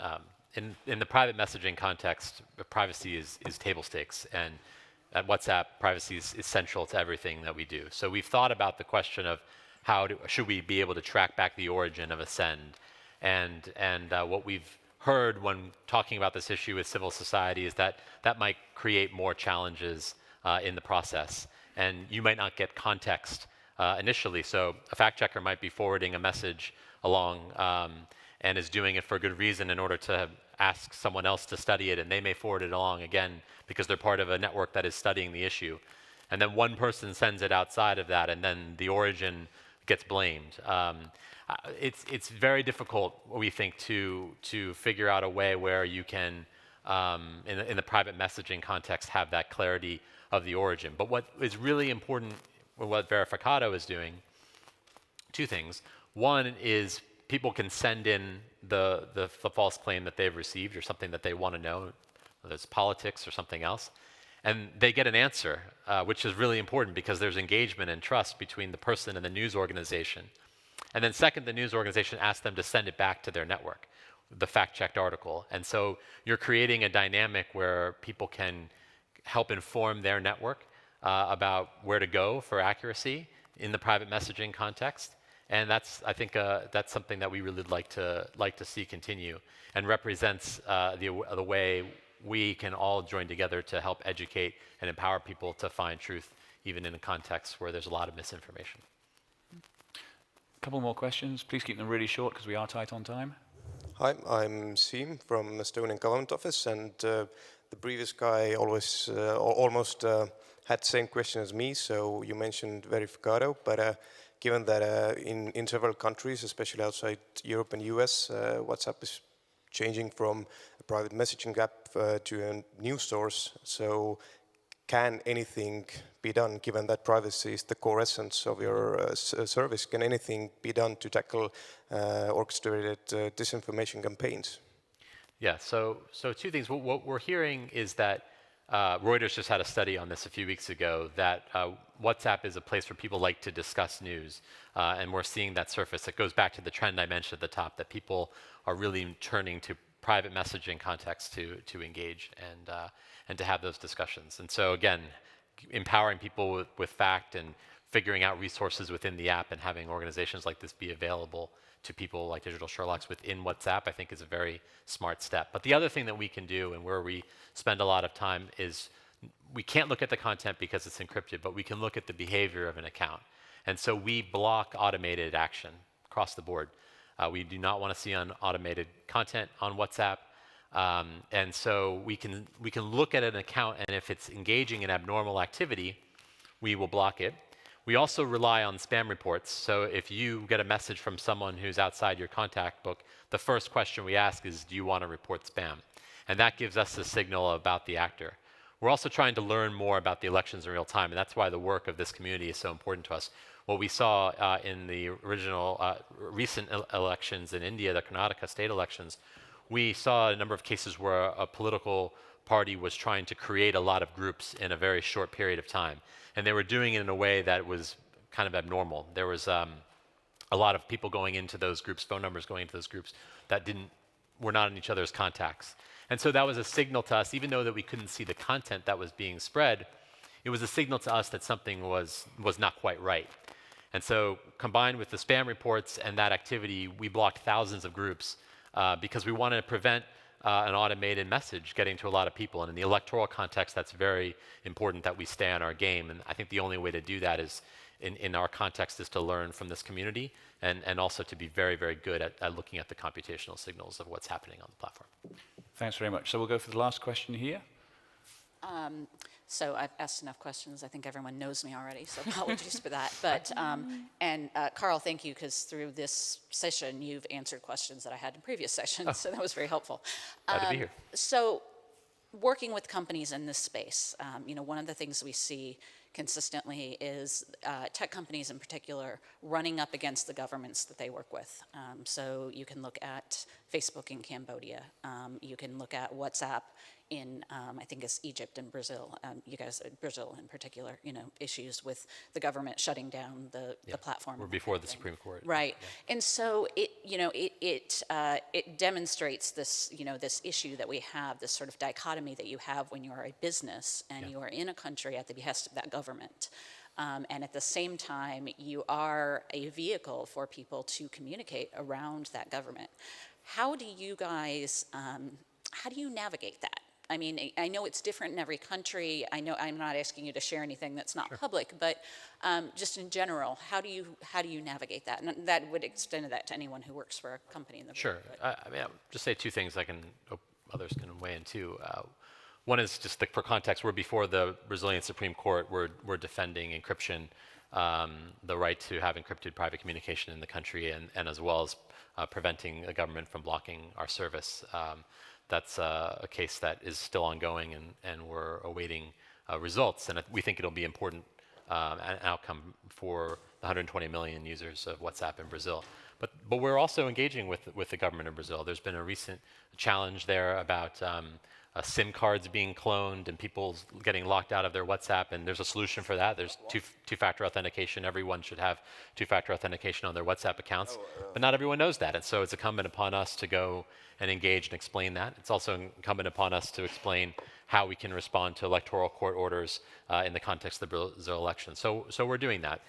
In the private messaging context, privacy is table stakes, and at WhatsApp, privacy is central to everything that we do. So we've thought about the question of should we be able to track back the origin of a send, and what we've heard when talking about this issue with civil society is that might create more challenges in the process, and you might not get context initially. So a fact checker might be forwarding a message along and is doing it for a good reason in order to ask someone else to study it, and they may forward it along again because they're part of a network that is studying the issue. And then one person sends it outside of that, and then the origin gets blamed. It's very difficult, we think, to figure out a way where you can, in the private messaging context, have that clarity of the origin. But what is really important, what Verificado is doing, two things. One is people can send in the false claim that they've received or something that they want to know, whether it's politics or something else, and they get an answer, which is really important because there's engagement and trust between the person and the news organization. And then second, the news organization asks them to send it back to their network, the fact-checked article. And so you're creating a dynamic where people can help inform their network about where to go for accuracy in the private messaging context. And that's, I think, that's something that we really like to see continue, and represents the way we can all join together to help educate and empower people to find truth, even in a context where there's a lot of misinformation. A couple more questions. Please keep them really short because we are tight on time. Hi, I'm Siim from Estonian Government Office, and the previous guy almost had the same question as me. So you mentioned Verificado, but given that in several countries, especially outside Europe and US, WhatsApp is changing from a private messaging app to a news source. So can anything be done, given that privacy is the core essence of your service? Can anything be done to tackle orchestrated disinformation campaigns? Yeah, so two things. What we're hearing is that Reuters just had a study on this a few weeks ago, that WhatsApp is a place where people like to discuss news, and we're seeing that surface. It goes back to the trend I mentioned at the top, that people are really turning to private messaging contexts to engage and to have those discussions. And so again, empowering people with fact and figuring out resources within the app and having organizations like this be available to people like Digital Sherlocks within WhatsApp, I think is a very smart step. But the other thing that we can do, and where we spend a lot of time, is we can't look at the content because it's encrypted, but we can look at the behavior of an account. And so we block automated action across the board. We do not want to see automated content on WhatsApp. And so we can look at an account, and if it's engaging in abnormal activity, we will block it. We also rely on spam reports. So if you get a message from someone who's outside your contact book, the first question we ask is, do you want to report spam? And that gives us a signal about the actor. We're also trying to learn more about the elections in real time, and that's why the work of this community is so important to us. What we saw in the recent elections in India, the Karnataka state elections, we saw a number of cases where a political party was trying to create a lot of groups in a very short period of time. And they were doing it in a way that was kind of abnormal. There was a lot of people going into those groups, phone numbers going into those groups that were not in each other's contacts. And so that was a signal to us, even though that we couldn't see the content that was being spread, it was a signal to us that something was not quite right. And so combined with the spam reports and that activity, we blocked thousands of groups because we wanted to prevent an automated message getting to a lot of people. And in the electoral context, that's very important that we stay on our game. And I think the only way to do that is, in our context, is to learn from this community and also to be very, very good at looking at the computational signals of what's happening on the platform. Thanks very much. So we'll go for the last question here. So I've asked enough questions. I think everyone knows me already, so apologies for that. But Carl, thank you, because through this session, you've answered questions that I had in previous sessions, so that was very helpful. Glad to be here. So working with companies in this space, one of the things we see consistently is tech companies in particular running up against the governments that they work with. So you can look at Facebook in Cambodia. You can look at WhatsApp in, I think it's Egypt and Brazil. You guys, Brazil in particular, issues with the government shutting down the platform. We're before the Supreme Court. Right. And so it demonstrates this, this issue that we have, this sort of dichotomy that you have when you are a business and you are in a country at the behest of that government. And at the same time, you are a vehicle for people to communicate around that government. How do you guys, how do you navigate that? I mean, I know it's different in every country. I know I'm not asking you to share anything that's not public, but just in general, how do you navigate that? And that would extend that to anyone who works for a company in the Sure. I mean, I'll just say two things. Others can weigh in too. One is just for context. We're before the Brazilian Supreme Court. We're defending encryption, the right to have encrypted private communication in the country, and as well as preventing the government from blocking our service. That's a case that is still ongoing, and we're awaiting results. And we think it'll be important an outcome for the 120 million users of WhatsApp in Brazil. But we're also engaging with the government of Brazil. There's been a recent challenge there about SIM cards being cloned and people getting locked out of their WhatsApp, and there's a solution for that. There's two-factor authentication. Everyone should have two-factor authentication on their WhatsApp accounts, but not everyone knows that, and so it's incumbent upon us to go and engage and explain that. It's also incumbent upon us to explain how we can respond to electoral court orders in the context of the Brazil election. So we're doing that.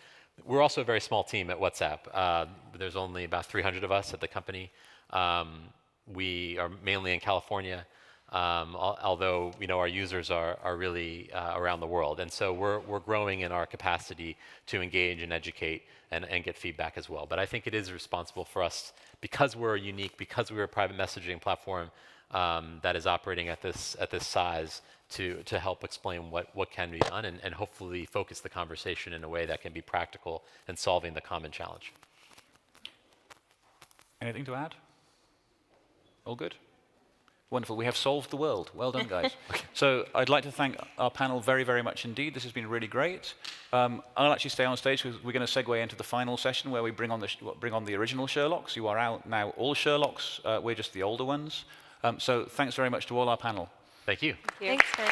We're also a very small team at WhatsApp. There's only about 300 of us at the company. We are mainly in California. Although our users are really around the world, and so we're growing in our capacity to engage and educate and get feedback as well. But I think it is responsible for us, because we're unique, because we're a private messaging platform that is operating at this size, to help explain what can be done and hopefully focus the conversation in a way that can be practical in solving the common challenge. Anything to add? All good? Wonderful. We have solved the world. Well done, guys. So I'd like to thank our panel very, very much indeed. This has been really great. I'll actually stay on stage because we're going to segue into the final session where we bring on the original Sherlocks. You are out now all Sherlocks. We're just the older ones. So thanks very much to all our panel. Thank you. Thanks, Ben.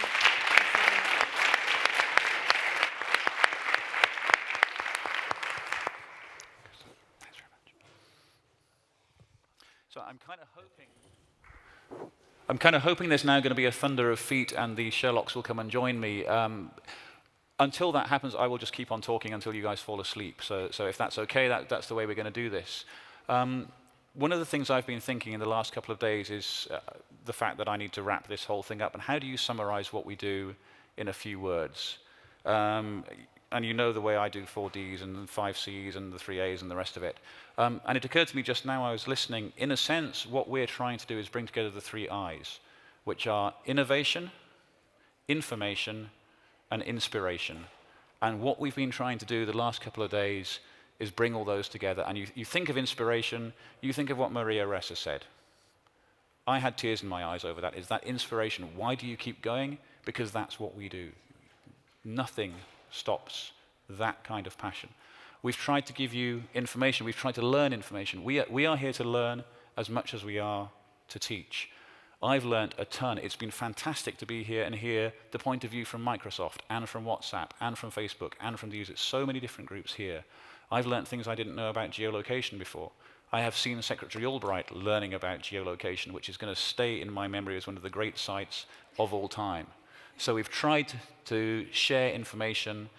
So I'm kind of hoping there's now going to be a thunder of feet and the Sherlocks will come and join me. Until that happens, I will just keep on talking until you guys fall asleep. So if that's okay, that's the way we're going to do this. One of the things I've been thinking in the last couple of days is the fact that I need to wrap this whole thing up. And how do you summarize what we do in a few words? And you know the way I do 4Ds and 5Cs and the 3As and the rest of it. And it occurred to me just now I was listening, in a sense, what we're trying to do is bring together the 3 Is, which are innovation, information, and inspiration. And what we've been trying to do the last couple of days is bring all those together. And you think of inspiration, you think of what Maria Ressa said. I had tears in my eyes over that. Is that inspiration? Why do you keep going? Because that's what we do. Nothing stops that kind of passion. We've tried to give you information. We've tried to learn information. We are here to learn as much as we are to teach. I've learned a ton. It's been fantastic to be here and hear the point of view from Microsoft and from WhatsApp and from Facebook and from the users. So many different groups here. I've learned things I didn't know about geolocation before. I have seen Secretary Albright learning about geolocation, which is going to stay in my memory as one of the great sites of all time. So we've tried to share information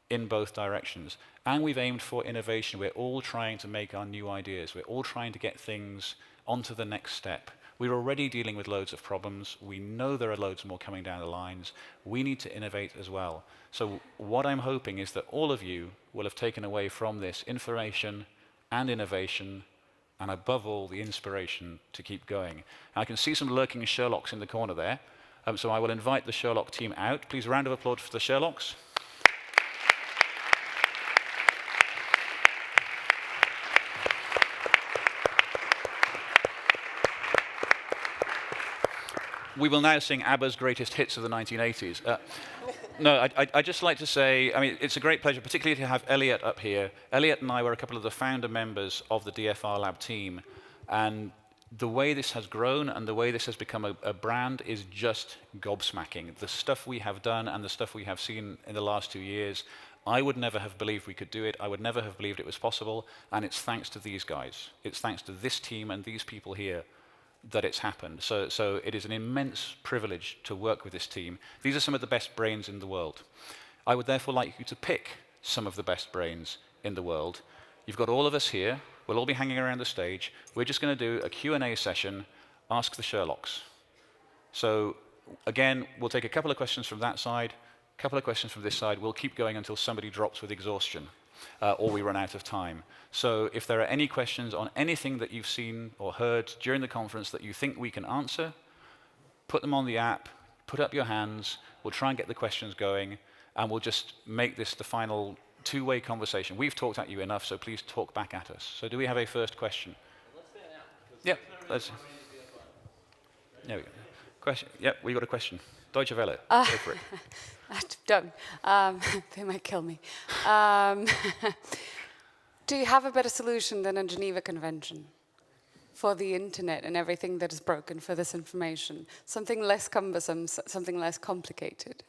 in both directions. And we've aimed for innovation. We're all trying to make our new ideas. We're all trying to get things onto the next step. We're already dealing with loads of problems. We know there are loads more coming down the lines. We need to innovate as well. So what I'm hoping is that all of you will have taken away from this information and innovation, and above all, the inspiration to keep going. And I can see some lurking Sherlocks in the corner there. So I will invite the Sherlock team out. Please, a round of applause for the Sherlocks. We will now sing ABBA's greatest hits of the 1980s. No, I'd just like to say, I mean, it's a great pleasure, particularly to have Elliot up here. Elliot and I were a couple of the founder members of the DFR Lab team, and the way this has grown and the way this has become a brand is just gobsmacking. The stuff we have done and the stuff we have seen in the last 2 years, I would never have believed we could do it. I would never have believed it was possible, and it's thanks to these guys. It's thanks to this team and these people here that it's happened. So it is an immense privilege to work with this team. These are some of the best brains in the world. I would therefore like you to pick some of the best brains in the world. You've got all of us here. We'll all be hanging around the stage. We're just going to do a Q&A session, Ask the Sherlocks. So again, we'll take a couple of questions from that side, a couple of questions from this side. We'll keep going until somebody drops with exhaustion or we run out of time. So if there are any questions on anything that you've seen or heard during the conference that you think we can answer, put them on the app, put up your hands, we'll try and get the questions going, and we'll just make this the final two-way conversation. We've talked at you enough, so please talk back at us. So do we have a first question? Yep, let's. There we go. Question. Yep, we got a question. Deutsche Welle. Go for it. Done. They might kill me. Do you have a better solution than a Geneva Convention for the internet and everything that is broken for this information? Something less cumbersome, something less complicated?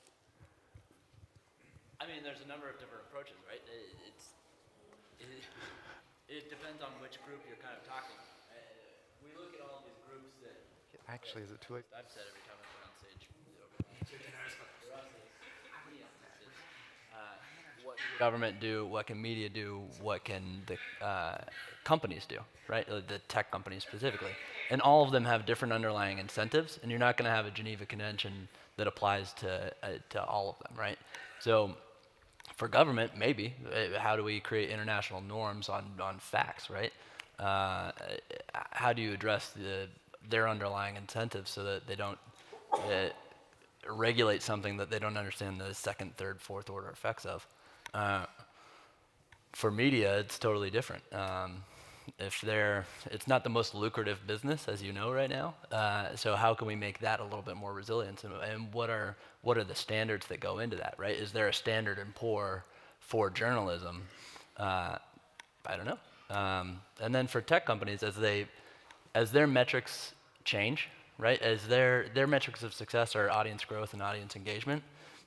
I mean, there's a number of different approaches, right? It depends on which group you're kind of talking. We look at all these groups that... Actually, is it too late? I've said every time I've been on stage. What can government do? What can media do? What can the companies do, right? The tech companies specifically. And all of them have different underlying incentives, and you're not going to have a Geneva Convention that applies to all of them, right? So for government, maybe, how do we create international norms on facts, right? How do you address their underlying incentives so that they don't regulate something that they don't understand the second, third, fourth order effects of? For media, it's totally different. It's not the most lucrative business, as you know, right now. So how can we make that a little bit more resilient? And what are the standards that go into that, right? Is there a standard and poor for journalism? I don't know. And then for tech companies, as their metrics change, right? As their metrics of success are audience growth and audience engagement,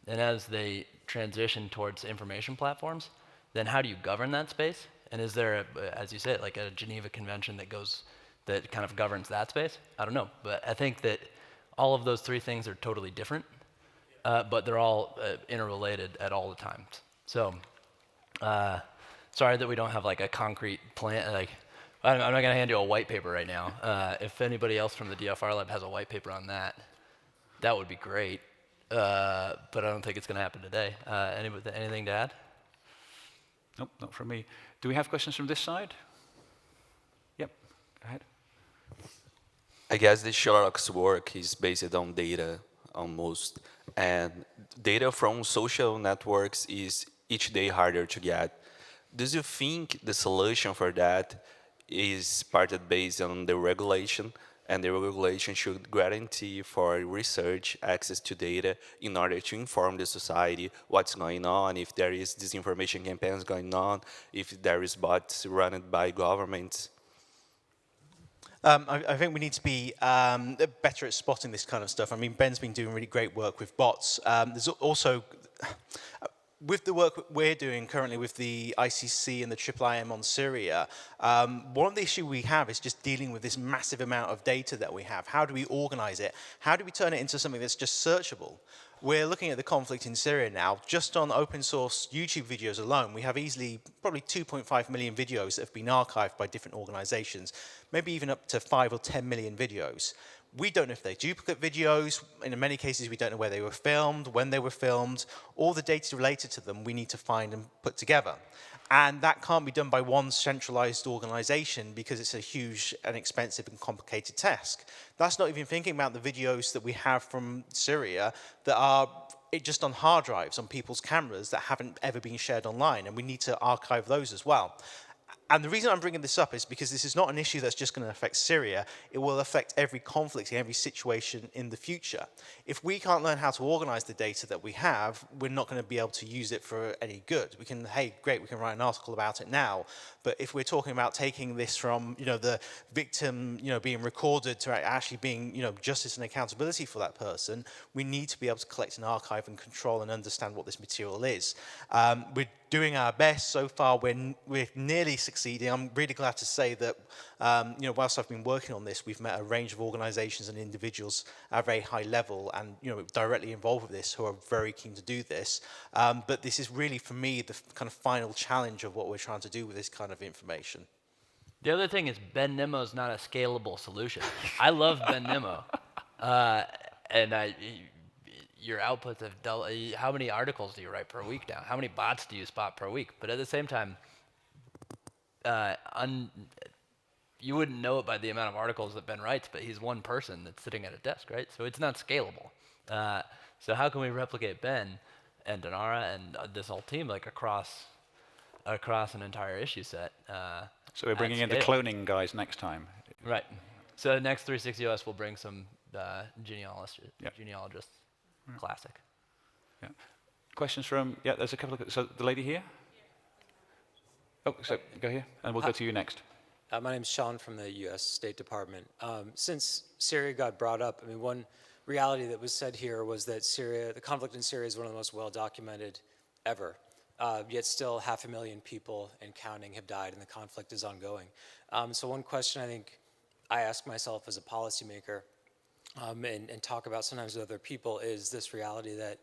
and as they transition towards information platforms, then how do you govern that space? And is there, as you said, like a Geneva Convention that kind of governs that space? I don't know, but I think that all of those three things are totally different, but they're all interrelated at all the times. So, sorry that we don't have like a concrete plan. Like, I'm not going to hand you a white paper right now. If anybody else from the DFR lab has a white paper on that, that would be great. But I don't think it's going to happen today. Anything to add? Nope, not from me. Do we have questions from this side? Yep, go ahead. I guess the Sherlock's work is based on data almost, and data from social networks is each day harder to get. Do you think the solution for that is partly based on the regulation, and the regulation should guarantee for research access to data in order to inform the society what's going on, if there is disinformation campaigns going on, if there is bots run by governments? I think we need to be better at spotting this kind of stuff. I mean, Ben's been doing really great work with bots. There's also, with the work we're doing currently with the ICC and the IIIM on Syria, one of the issues we have is just dealing with this massive amount of data that we have. How do we organize it? How do we turn it into something that's just searchable? We're looking at the conflict in Syria now. Just on open source YouTube videos alone, we have easily probably 2.5 million videos that have been archived by different organizations, maybe even up to 5 or 10 million videos. We don't know if they're duplicate videos. In many cases, we don't know where they were filmed, when they were filmed. All the data related to them, we need to find and put together. And that can't be done by one centralized organization because it's a huge and expensive and complicated task. That's not even thinking about the videos that we have from Syria that are just on hard drives on people's cameras that haven't ever been shared online, and we need to archive those as well. And the reason I'm bringing this up is because this is not an issue that's just going to affect Syria. It will affect every conflict and every situation in the future. If we can't learn how to organize the data that we have, we're not going to be able to use it for any good. We can, hey, great, we can write an article about it now. But if we're talking about taking this from, the victim, being recorded to actually being, justice and accountability for that person, we need to be able to collect and archive and control and understand what this material is. We're doing our best so far. We're nearly succeeding. I'm really glad to say that, whilst I've been working on this, we've met a range of organizations and individuals at a very high level and, directly involved with this who are very keen to do this. But this is really, for me, the kind of final challenge of what we're trying to do with this kind of information. The other thing is Ben Nemo is not a scalable solution. I love Ben Nemo. And your outputs have doubled. How many articles do you write per week now? How many bots do you spot per week? But at the same time, you wouldn't know it by the amount of articles that Ben writes, but he's one person that's sitting at a desk, right? So it's not scalable. So how can we replicate Ben and Dinara and this whole team like across an entire issue set? So we're bringing in the cloning guys next time. Right. So next 360OS will bring some genealogists. Classic. Yeah. Questions from, there's a couple of, so the lady here? Oh, so go here, and we'll go to you next. My name's Sean from the U.S. State Department. Since Syria got brought up, I mean, one reality that was said here was that the conflict in Syria is one of the most well-documented ever. Yet still 500,000 people and counting have died, and the conflict is ongoing. So one question I think I ask myself as a policymaker, and talk about sometimes with other people, is this reality that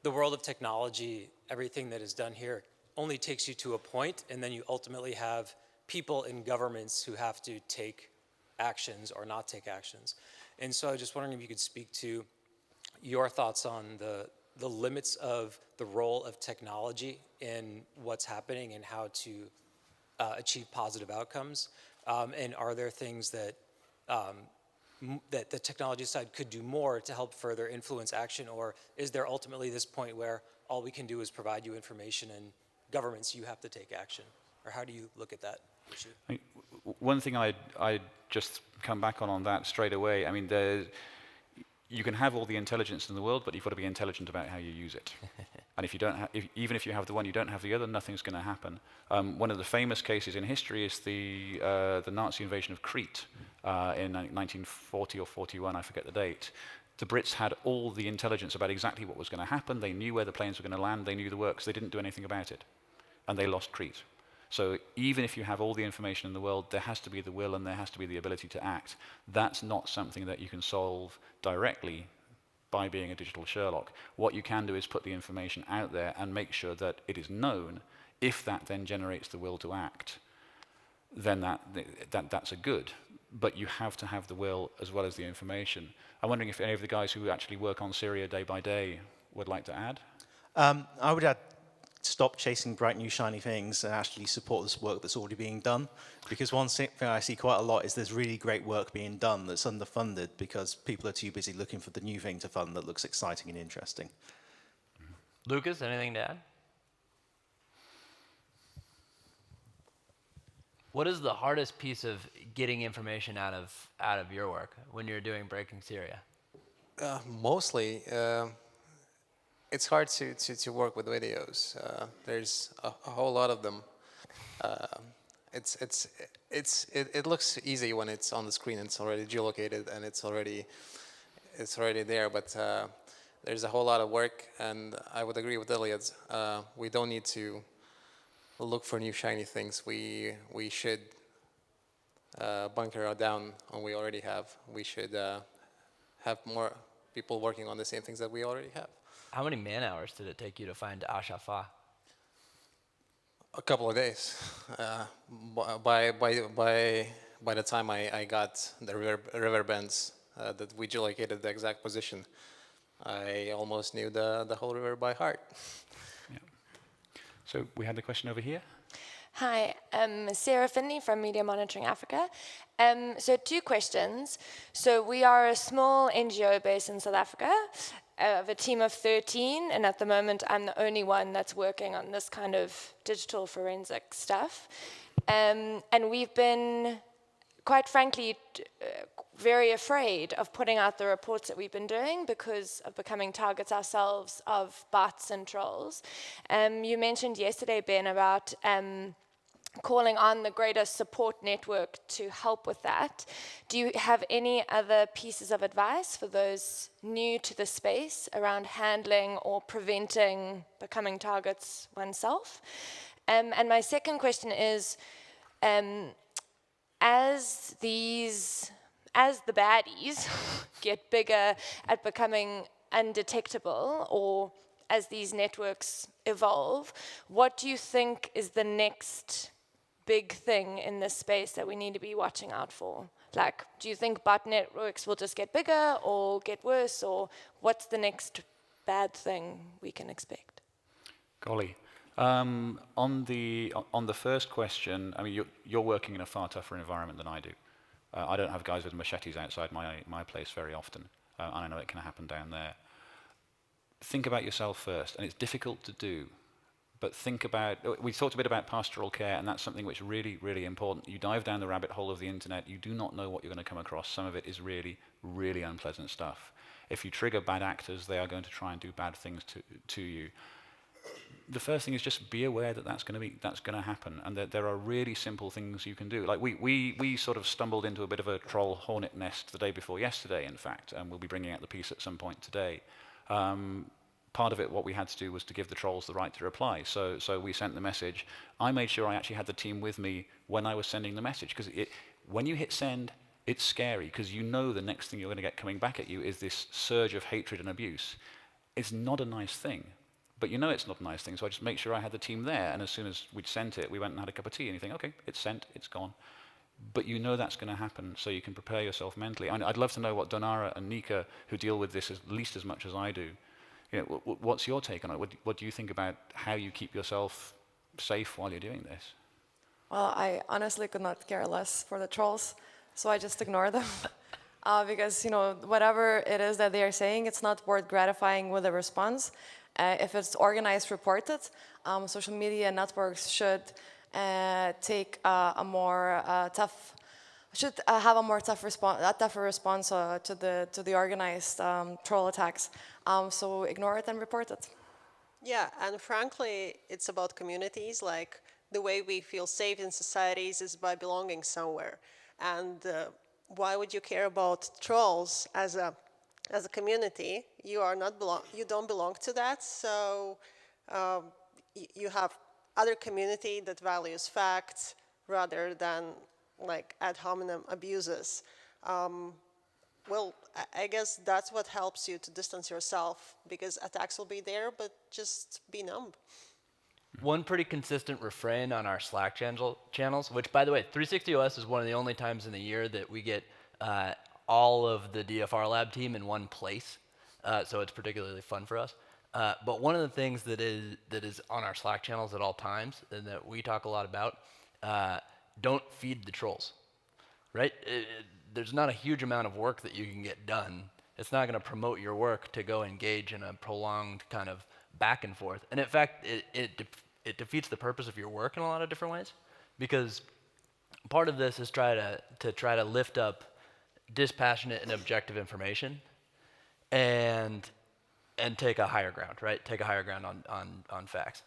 the world of technology, everything that is done here, only takes you to a point, and then you ultimately have people in governments who have to take actions or not take actions. And so I was just wondering if you could speak to your thoughts on the limits of the role of technology in what's happening and how to achieve positive outcomes. And are there things that that the technology side could do more to help further influence action, or is there ultimately this point where all we can do is provide you information and governments, you have to take action? Or how do you look at that issue? One thing I'd just come back on that straight away, I mean, you can have all the intelligence in the world, but you've got to be intelligent about how you use it. And if you don't, even if you have the one, you don't have the other, nothing's going to happen. One of the famous cases in history is the Nazi invasion of Crete in 1940 or 41, I forget the date. The Brits had all the intelligence about exactly what was going to happen. They knew where the planes were going to land. They knew the works. They didn't do anything about it, and they lost Crete. So even if you have all the information in the world, there has to be the will and there has to be the ability to act. That's not something that you can solve directly by being a digital Sherlock. What you can do is put the information out there and make sure that it is known. If that then generates the will to act, then that's a good. But you have to have the will as well as the information. I'm wondering if any of the guys who actually work on Syria day by day would like to add? I would add, stop chasing bright new shiny things and actually support this work that's already being done. Because one thing I see quite a lot is there's really great work being done that's underfunded because people are too busy looking for the new thing to fund that looks exciting and interesting. Lucas, anything to add? What is the hardest piece of getting information out of your work when you're doing Breaking Syria? Mostly, it's hard to work with videos. There's a whole lot of them. It looks easy when it's on the screen. It's already geolocated and it's already there. But there's a whole lot of work, and I would agree with Elliot. We don't need to look for new shiny things. We should bunker down on what we already have. We should have more people working on the same things that we already have. How many man hours did it take you to find Ashafa? A couple of days. By the time I got the river bends that we geolocated the exact position, I almost knew the whole river by heart. So we had the question over here. Hi, Sarah Finley from Media Monitoring Africa. So 2 questions. So we are a small NGO based in South Africa of a team of 13, and at the moment I'm the only one that's working on this kind of digital forensic stuff. And we've been, quite frankly, very afraid of putting out the reports that we've been doing because of becoming targets ourselves of bots and trolls. You mentioned yesterday, Ben, about calling on the greater support network to help with that. Do you have any other pieces of advice for those new to the space around handling or preventing becoming targets oneself? And my second question is, as the baddies get bigger at becoming undetectable, or as these networks evolve, what do you think is the next big thing in this space that we need to be watching out for? Like, do you think bot networks will just get bigger or get worse, or what's the next bad thing we can expect? Golly. On the first question, I mean, you're working in a far tougher environment than I do. I don't have guys with machetes outside my place very often, and I know it can happen down there. Think about yourself first, and it's difficult to do, but think about, we talked a bit about pastoral care, and that's something which is really, really important. You dive down the rabbit hole of the internet, you do not know what you're going to come across. Some of it is really, really unpleasant stuff. If you trigger bad actors, they are going to try and do bad things to you. The first thing is just be aware that that's going to happen, and that there are really simple things you can do. Like we sort of stumbled into a bit of a troll hornet nest the day before yesterday, in fact, and we'll be bringing out the piece at some point today. Part of it, what we had to do was to give the trolls the right to reply. So we sent the message. I made sure I actually had the team with me when I was sending the message, because when you hit send, it's scary, because you know the next thing you're going to get coming back at you is this surge of hatred and abuse. It's not a nice thing. But you know it's not a nice thing, so I just make sure I had the team there, and as soon as we'd sent it, we went and had a cup of tea, and you think, okay, it's sent, it's gone. But you know that's going to happen, so you can prepare yourself mentally. I'd love to know what Donara and Nika, who deal with this at least as much as I do, what's your take on it? What do you think about how you keep yourself safe while you're doing this? Well, I honestly could not care less for the trolls, so I just ignore them. Because, whatever it is that they are saying, it's not worth gratifying with a response. If it's organized, reported, social media networks should take a more tough should have a more tougher response to the organized troll attacks. So ignore it and report it. Yeah, and frankly, it's about communities. Like, the way we feel safe in societies is by belonging somewhere. And why would you care about trolls as a community? You don't belong to that. So you have other community that values facts rather than like ad hominem abuses. Well, I guess that's what helps you to distance yourself, because attacks will be there, but just be numb. One pretty consistent refrain on our Slack channels, which, by the way, 360OS is one of the only times in the year that we get all of the DFR lab team in one place, so it's particularly fun for us. But one of the things that is on our Slack channels at all times, and that we talk a lot about, don't feed the trolls, right? There's not a huge amount of work that you can get done. It's not going to promote your work to go engage in a prolonged kind of back and forth. And in fact, it defeats the purpose of your work in a lot of different ways, because part of this is try to lift up dispassionate and objective information and take a higher ground, right? Take a higher ground on facts.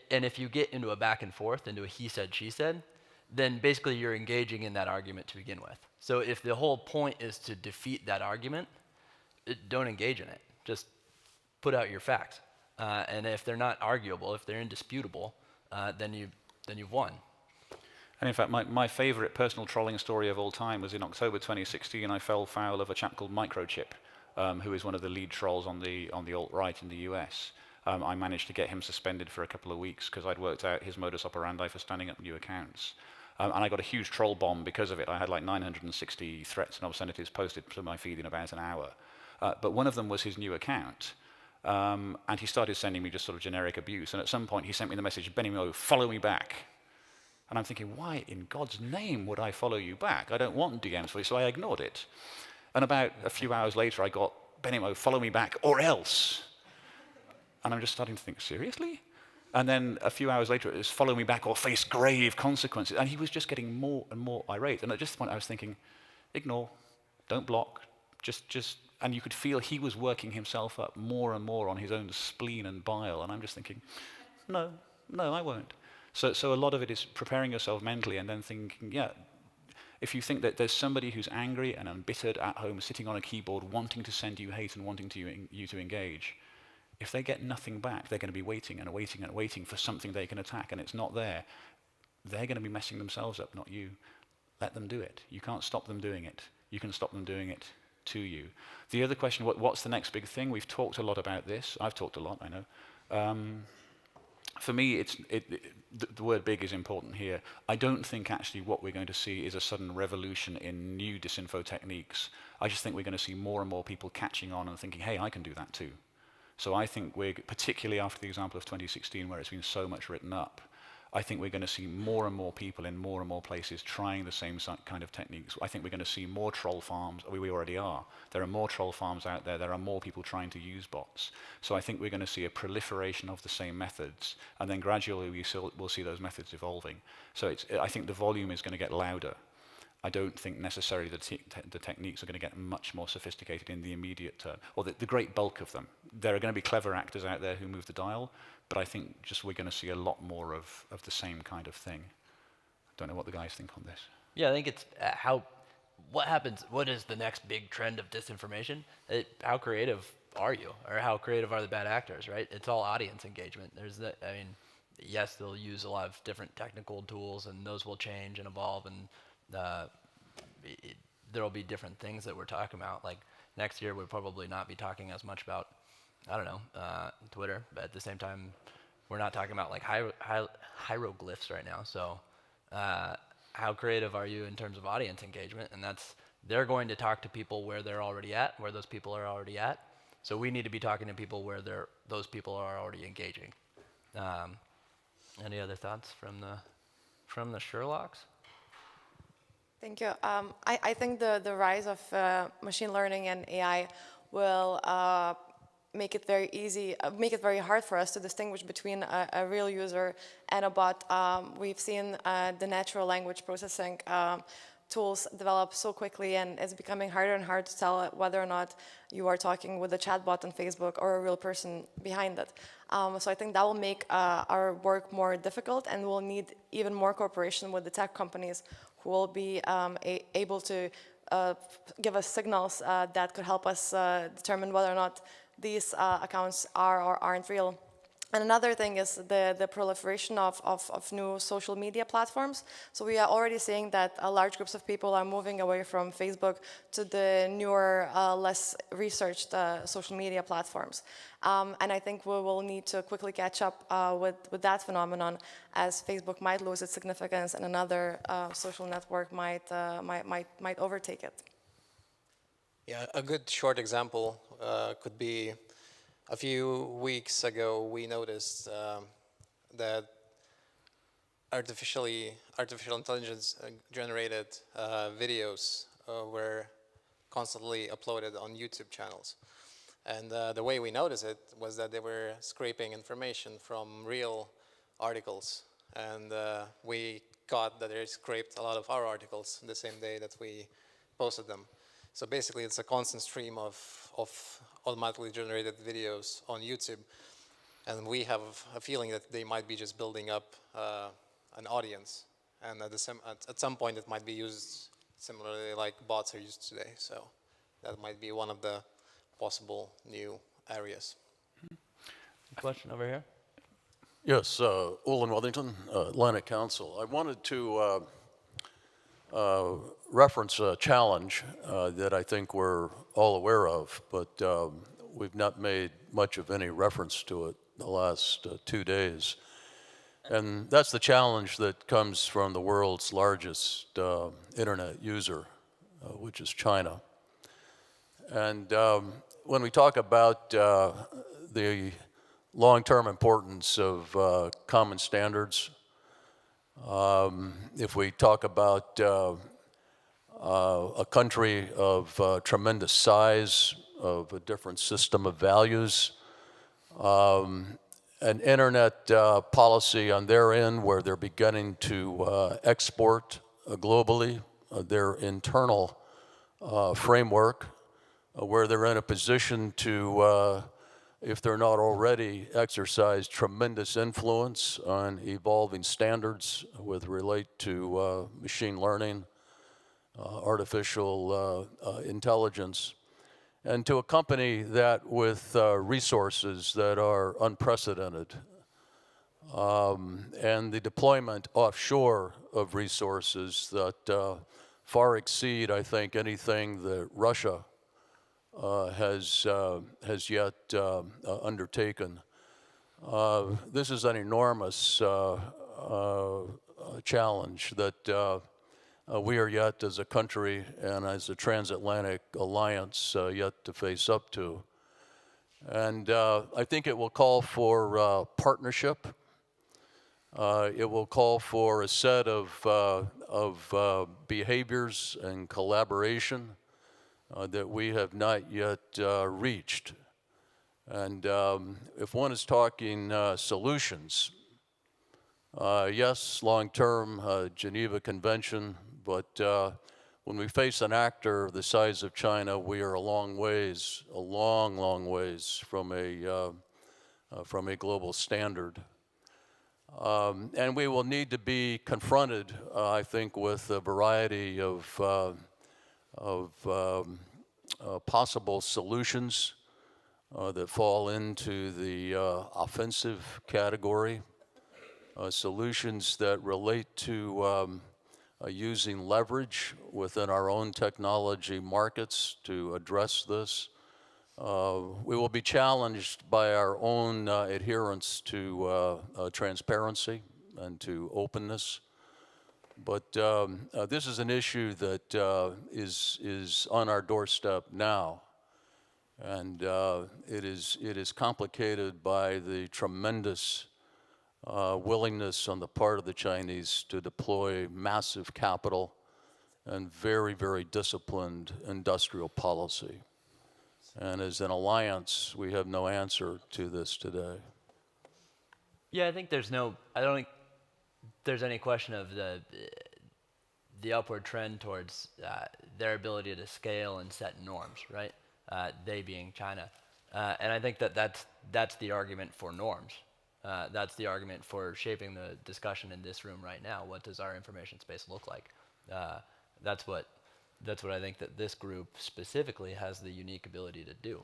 And if you get into a back and forth, into a he said, she said, then basically you're engaging in that argument to begin with. So if the whole point is to defeat that argument, don't engage in it. Just put out your facts. And if they're not arguable, if they're indisputable, then you've won. And in fact, my favorite personal trolling story of all time was in October 2016. I fell foul of a chap called Microchip, who is one of the lead trolls on the alt-right in the US. I managed to get him suspended for a couple of weeks because I'd worked out his modus operandi for standing up new accounts. And I got a huge troll bomb because of it. I had like 960 threats and obscenities posted to my feed in about an hour. But one of them was his new account. And he started sending me just sort of generic abuse. And at some point, he sent me the message, Benny Mo, follow me back. And I'm thinking, why in God's name would I follow you back? I don't want DMs for you, so I ignored it. And about a few hours later, I got, Benny Mo, follow me back, or else. And I'm just starting to think, seriously? And then a few hours later, it was follow me back or face grave consequences. And he was just getting more and more irate. And at this point, I was thinking, ignore, don't block, just, and you could feel he was working himself up more and more on his own spleen and bile. And I'm just thinking, no, I won't. So a lot of it is preparing yourself mentally and then thinking, yeah, if you think that there's somebody who's angry and embittered at home, sitting on a keyboard, wanting to send you hate and wanting you to engage, if they get nothing back, they're going to be waiting and waiting and waiting for something they can attack, and it's not there. They're going to be messing themselves up, not you. Let them do it. You can't stop them doing it. You can stop them doing it to you. The other question, what's the next big thing? We've talked a lot about this. I've talked a lot, I know. For me, the word big is important here. I don't think actually what we're going to see is a sudden revolution in new disinfo techniques. I just think we're going to see more and more people catching on and thinking, hey, I can do that too. So I think we're, particularly after the example of 2016 where it's been so much written up, I think we're going to see more and more people in more and more places trying the same kind of techniques. I think we're going to see more troll farms. We already are. There are more troll farms out there. There are more people trying to use bots. So I think we're going to see a proliferation of the same methods, and then gradually we'll see those methods evolving. So I think the volume is going to get louder. I don't think necessarily the techniques are going to get much more sophisticated in the immediate term, or the great bulk of them. There are going to be clever actors out there who move the dial, but I think just we're going to see a lot more of the same kind of thing. I don't know what the guys think on this. Yeah, I think it's what happens, what is the next big trend of disinformation? How creative are you? Or how creative are the bad actors, right? It's all audience engagement. Yes, they'll use a lot of different technical tools, and those will change and evolve, and there will be different things that we're talking about. Like next year, we'll probably not be talking as much about, I don't know, Twitter, but at the same time, we're not talking about like hieroglyphs right now. So how creative are you in terms of audience engagement? And they're going to talk to people where they're already at, where those people are already at. So we need to be talking to people where those people are already engaging. Any other thoughts from the Sherlocks? Thank you. I think the rise of machine learning and AI will make it very easy, make it very hard for us to distinguish between a real user and a bot. We've seen the natural language processing tools develop so quickly, and it's becoming harder and harder to tell whether or not you are talking with a chatbot on Facebook or a real person behind it. So I think that will make our work more difficult, and we'll need even more cooperation with the tech companies who will be able to give us signals that could help us determine whether or not these accounts are or aren't real. And another thing is the proliferation of new social media platforms. So we are already seeing that large groups of people are moving away from Facebook to the newer, less researched social media platforms. And I think we will need to quickly catch up with that phenomenon, as Facebook might lose its significance and another social network might overtake it. Yeah, a good short example could be a few weeks ago we noticed that artificial intelligence generated videos were constantly uploaded on YouTube channels. And the way we noticed it was that they were scraping information from real articles. And we caught that they scraped a lot of our articles the same day that we posted them. So basically, it's a constant stream of automatically generated videos on YouTube. And we have a feeling that they might be just building up an audience. And at some point, it might be used similarly like bots are used today. So that might be one of the possible new areas. Question over here. Yes, Olin Wellington, Atlantic Council. I wanted to reference a challenge that I think we're all aware of, but we've not made much of any reference to it the last 2 days. And that's the challenge that comes from the world's largest internet user, which is China. And when we talk about the long-term importance of common standards, if we talk about a country of tremendous size, of a different system of values, an internet policy on their end where they're beginning to export globally their internal framework, where they're in a position to, if they're not already, exercise tremendous influence on evolving standards with relate to machine learning, artificial intelligence, and to accompany that with resources that are unprecedented, and the deployment offshore of resources that far exceed, I think, anything that Russia has yet undertaken. This is an enormous challenge that we are yet as a country and as a transatlantic alliance yet to face up to. And I think it will call for partnership. It will call for a set of behaviors and collaboration that we have not yet reached. And if one is talking solutions, yes, long-term Geneva Convention, but when we face an actor the size of China, we are a long ways from a global standard. And we will need to be confronted, I think, with a variety of possible solutions that fall into the offensive category, solutions that relate to using leverage within our own technology markets to address this. We will be challenged by our own adherence to transparency and to openness. But this is an issue that is on our doorstep now. And it is complicated by the tremendous willingness on the part of the Chinese to deploy massive capital and very, very disciplined industrial policy. And as an alliance, we have no answer to this today. Yeah, I think I don't think there's any question of the upward trend towards their ability to scale and set norms, right? They being China. And I think that's the argument for norms. That's the argument for shaping the discussion in this room right now. What does our information space look like? That's what I think that this group specifically has the unique ability to do.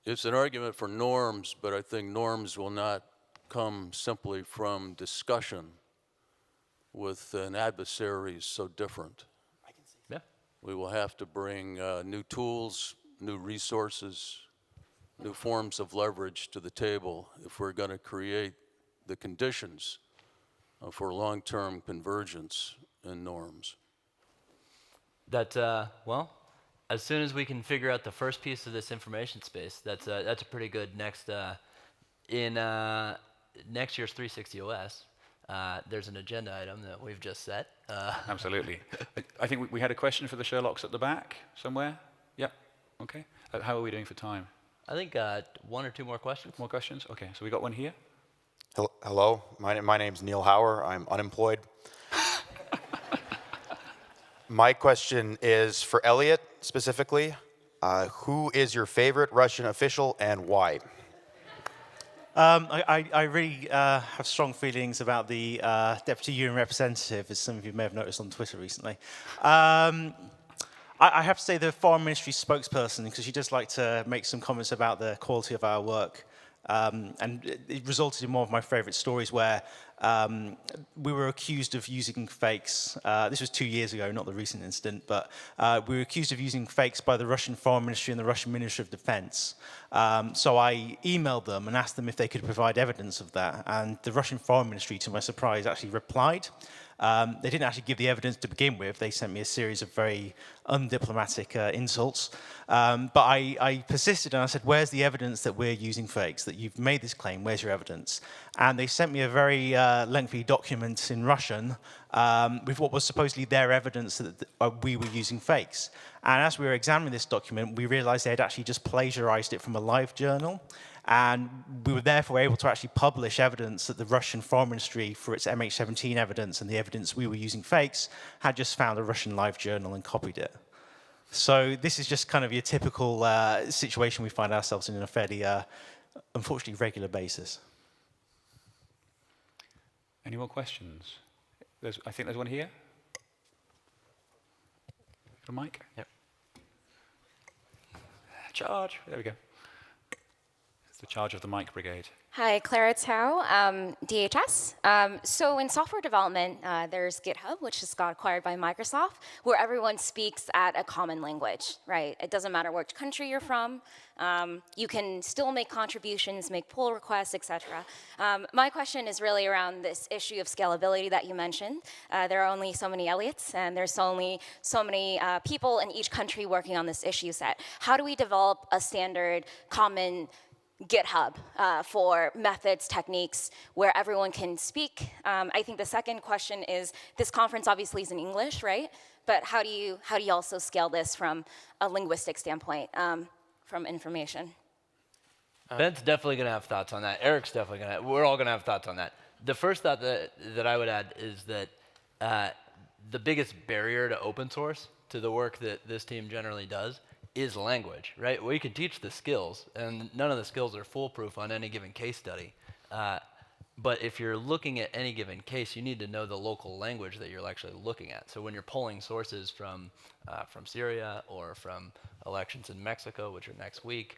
It's an argument for norms, but I think norms will not come simply from discussion with an adversary so different. Yeah. We will have to bring new tools, new resources, new forms of leverage to the table if we're going to create the conditions for long-term convergence in norms. Well, as soon as we can figure out the first piece of this information space, that's a pretty good next. In next year's 360 OS, there's an agenda item that we've just set. Absolutely. I think we had a question for the Sherlocks at the back somewhere. Yep. Okay. How are we doing for time? I think 1 or 2 more questions. More questions? Okay. So we got one here. Hello. My name's Neil Hauer. I'm unemployed. My question is for Elliot specifically. Who is your favorite Russian official and why? I really have strong feelings about the Deputy UN representative, as some of you may have noticed on Twitter recently. I have to say the Foreign Ministry spokesperson, because she does like to make some comments about the quality of our work. And it resulted in one of my favorite stories where we were accused of using fakes. This was 2 years ago, not the recent incident, but we were accused of using fakes by the Russian Foreign Ministry and the Russian Ministry of Defense. So I emailed them and asked them if they could provide evidence of that. And the Russian Foreign Ministry, to my surprise, actually replied. They didn't actually give the evidence to begin with. They sent me a series of very undiplomatic insults. But I persisted and I said, where's the evidence that we're using fakes, that you've made this claim, where's your evidence? And they sent me a very lengthy document in Russian with what was supposedly their evidence that we were using fakes. And as we were examining this document, we realized they had actually just plagiarized it from a live journal. And we were therefore able to actually publish evidence that the Russian Foreign Ministry, for its MH17 evidence and the evidence we were using fakes, had just found a Russian live journal and copied it. So this is just kind of your typical situation we find ourselves in a fairly, unfortunately, regular basis. Any more questions? I think there's one here. Got a mic? Yep. Charge. There we go. It's the charge of the mic brigade. Hi, Clara Tao, DHS. So in software development, there's GitHub, which just got acquired by Microsoft, where everyone speaks at a common language, right? It doesn't matter which country you're from. You can still make contributions, make pull requests, etc. My question is really around this issue of scalability that you mentioned. There are only so many Elliots, and there's only so many people in each country working on this issue set. How do we develop a standard, common GitHub for methods, techniques, where everyone can speak? I think the second question is, this conference obviously is in English, right? But how do you also scale this from a linguistic standpoint, from information? Ben's definitely going to have thoughts on that. Eric's definitely going to. We're all going to have thoughts on that. The first thought that I would add is that the biggest barrier to open source, to the work that this team generally does, is language, right? We can teach the skills, and none of the skills are foolproof on any given case study. But if you're looking at any given case, you need to know the local language that you're actually looking at. So when you're pulling sources from Syria or from elections in Mexico, which are next week,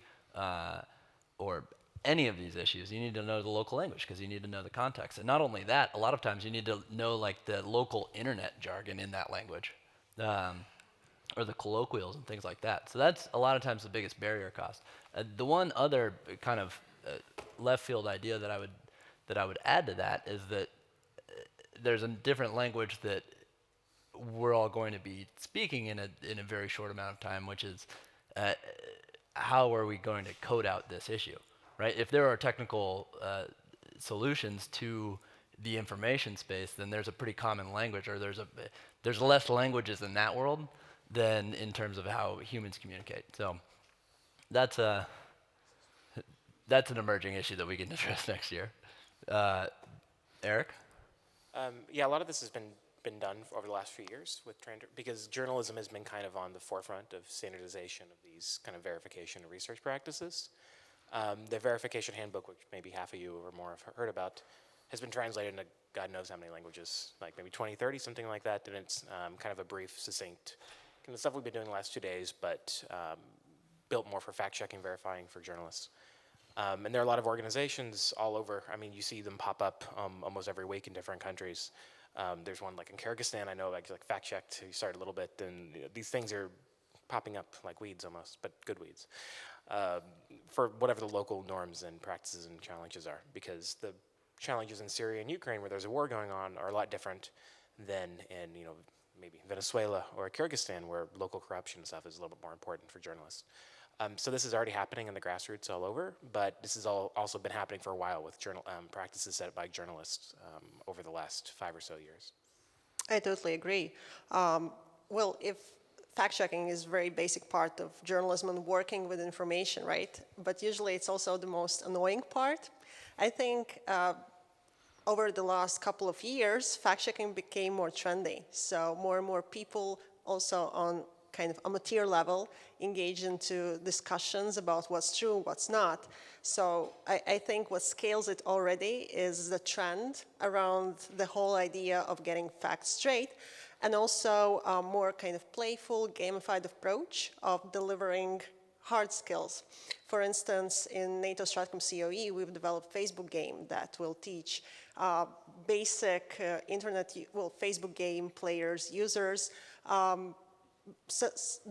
or any of these issues, you need to know the local language because you need to know the context. And not only that, a lot of times you need to know like the local internet jargon in that language. Or the colloquials and things like that. So that's a lot of times the biggest barrier cost. The one other kind of left field idea that I would add to that is that there's a different language that we're all going to be speaking in a very short amount of time, which is how are we going to code out this issue, right? If there are technical solutions to the information space, then there's a pretty common language, or there's less languages in that world than in terms of how humans communicate. So that's an emerging issue that we can address next year. Eric? Yeah, a lot of this has been been done over the last few years with because journalism has been kind of on the forefront of standardization of these kind of verification and research practices. The verification handbook, which maybe half of you or more have heard about, has been translated into God knows how many languages, like maybe 20, 30, something like that, and it's kind of a brief, succinct, kind of stuff we've been doing the last 2 days, but built more for fact-checking, verifying for journalists. And there are a lot of organizations all over. I mean, you see them pop up almost every week in different countries. There's one like in Kyrgyzstan, I know, like fact-checked, he started a little bit, and these things are popping up like weeds almost, but good weeds, for whatever the local norms and practices and challenges are, because the challenges in Syria and Ukraine, where there's a war going on, are a lot different than in, you know, maybe Venezuela or Kyrgyzstan, where local corruption and stuff is a little bit more important for journalists. So this is already happening in the grassroots all over, but this has also been happening for a while with practices set by journalists over the last 5 or so years. I totally agree. Well, if fact-checking is a very basic part of journalism and working with information, right? But usually it's also the most annoying part. I think over the last couple of years, fact-checking became more trendy. So more and more people also on kind of amateur level engage into discussions about what's true, what's not. So I think what scales it already is the trend around the whole idea of getting facts straight, and also a more kind of playful, gamified approach of delivering hard skills. For instance, in NATO Stratcom COE, we've developed a Facebook game that will teach basic Facebook game players, users,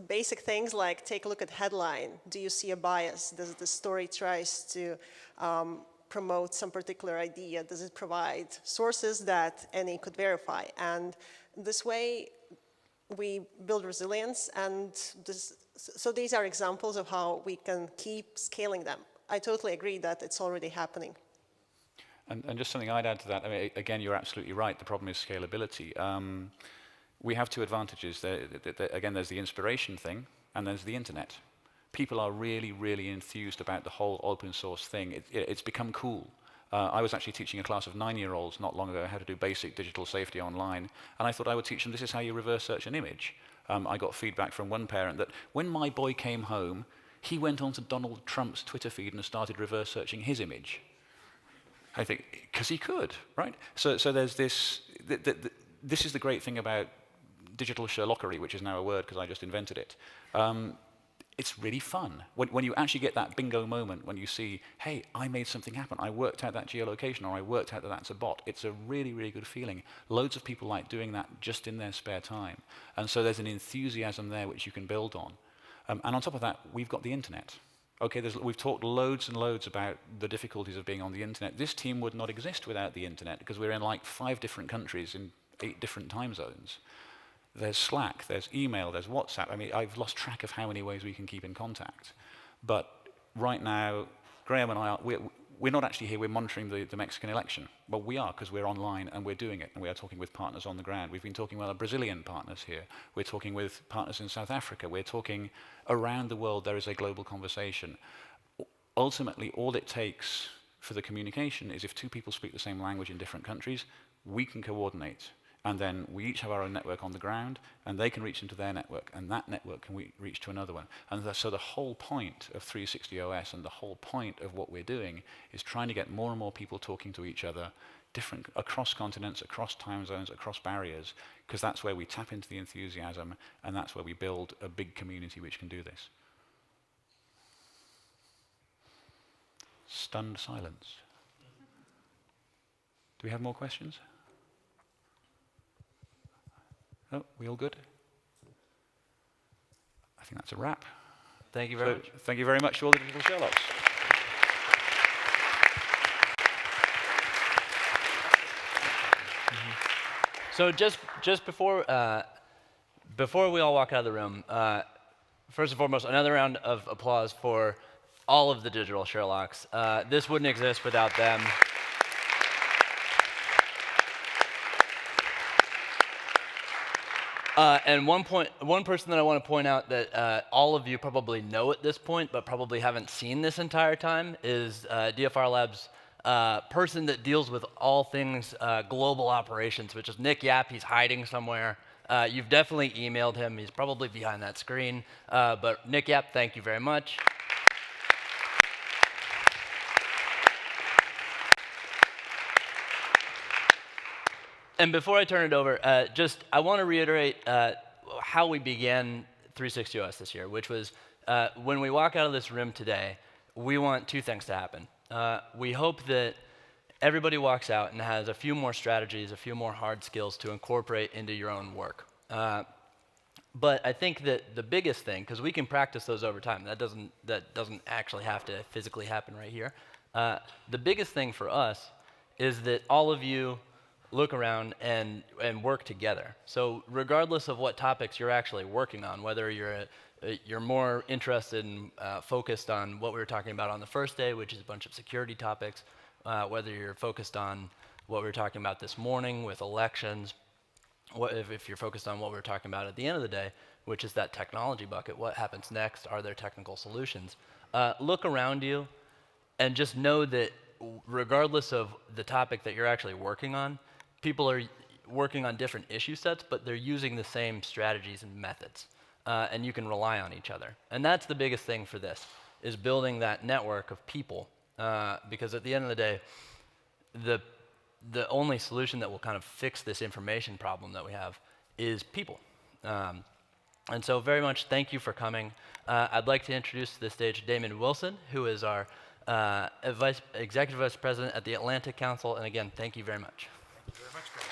basic things like take a look at headline. Do you see a bias? Does the story tries to promote some particular idea? Does it provide sources that any could verify? And this way, we build resilience, and so these are examples of how we can keep scaling them. I totally agree that it's already happening. And just something I'd add to that, I mean, again, you're absolutely right. The problem is scalability. We have two advantages. Again, there's the inspiration thing, and there's the internet. People are really, really enthused about the whole open source thing. It's become cool. I was actually teaching a class of 9-year-olds not long ago how to do basic digital safety online, and I thought I would teach them this is how you reverse search an image. I got feedback from one parent that when my boy came home, he went onto Donald Trump's Twitter feed and started reverse searching his image. I think, because he could, right? So there's this, this is the great thing about digital Sherlockery, which is now a word because I just invented it. It's really fun. When you actually get that bingo moment, when you see, hey, I made something happen, I worked out that geolocation, or I worked out that that's a bot, it's a really, really good feeling. Loads of people like doing that just in their spare time. And so there's an enthusiasm there which you can build on. And on top of that, we've got the internet. Okay, we've talked loads and loads about the difficulties of being on the internet. This team would not exist without the internet because we're in like 5 different countries in 8 different time zones. There's Slack, there's email, there's WhatsApp. I mean, I've lost track of how many ways we can keep in contact. But right now, Graham and I, we're not actually here, we're monitoring the Mexican election. Well, we are, because we're online and we're doing it, and we are talking with partners on the ground. We've been talking with our Brazilian partners here. We're talking with partners in South Africa. We're talking around the world, there is a global conversation. Ultimately, all it takes for the communication is if 2 people speak the same language in different countries, we can coordinate. And then we each have our own network on the ground, and they can reach into their network, and that network can reach to another one. And so the whole point of 360 OS and the whole point of what we're doing is trying to get more and more people talking to each other, across continents, across time zones, across barriers, because that's where we tap into the enthusiasm, and that's where we build a big community which can do this. Stunned silence. Do we have more questions? Oh, we all good? I think that's a wrap. Thank you very much. Thank you very much to all the digital Sherlocks. So just before we all walk out of the room, first and foremost, another round of applause for all of the digital Sherlocks. This wouldn't exist without them. And one person that I want to point out that all of you probably know at this point, but probably haven't seen this entire time, is DFR Labs' person that deals with all things global operations, which is Nick Yap. He's hiding somewhere. You've definitely emailed him. He's probably behind that screen. But Nick Yap, thank you very much. And before I turn it over, I want to reiterate how we began 360OS this year, which was when we walk out of this room today, we want two things to happen. We hope that everybody walks out and has a few more strategies, a few more hard skills to incorporate into your own work. But I think that the biggest thing, because we can practice those over time, that doesn't actually have to physically happen right here. The biggest thing for us is that all of you look around and work together. So regardless of what topics you're actually working on, whether you're more interested and focused on what we were talking about on the first day, which is a bunch of security topics, whether you're focused on what we were talking about this morning with elections, if you're focused on what we were talking about at the end of the day, which is that technology bucket, what happens next, are there technical solutions? Look around you and just know that regardless of the topic that you're actually working on, people are working on different issue sets, but they're using the same strategies and methods. And you can rely on each other. And that's the biggest thing for this, is building that network of people. Because at the end of the day, the only solution that will kind of fix this information problem that we have is people. And so very much thank you for coming. I'd like to introduce to the stage Damon Wilson, who is our Executive Vice President at the Atlantic Council. And again, thank you very much. Thank you very much, Greg.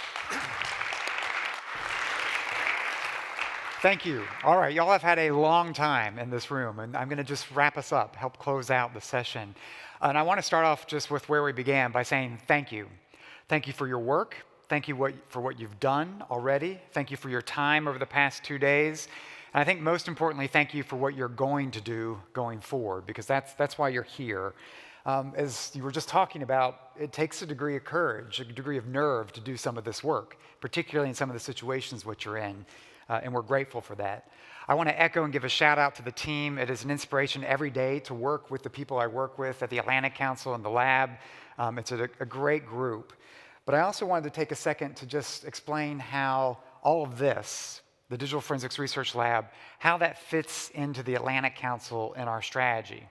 Thank you. All right, y'all have had a long time in this room, and I'm going to just wrap us up, help close out the session. And I want to start off just with where we began by saying thank you. Thank you for your work. Thank you for what you've done already. Thank you for your time over the past 2 days. And I think most importantly, thank you for what you're going to do going forward, because that's why you're here. As you were just talking about, it takes a degree of courage, a degree of nerve to do some of this work, particularly in some of the situations which you're in, and we're grateful for that. I want to echo and give a shout out to the team. It is an inspiration every day to work with the people I work with at the Atlantic Council and the lab. It's a great group. But I also wanted to take a second to just explain how all of this, the Digital Forensics Research Lab, how that fits into the Atlantic Council and our strategy.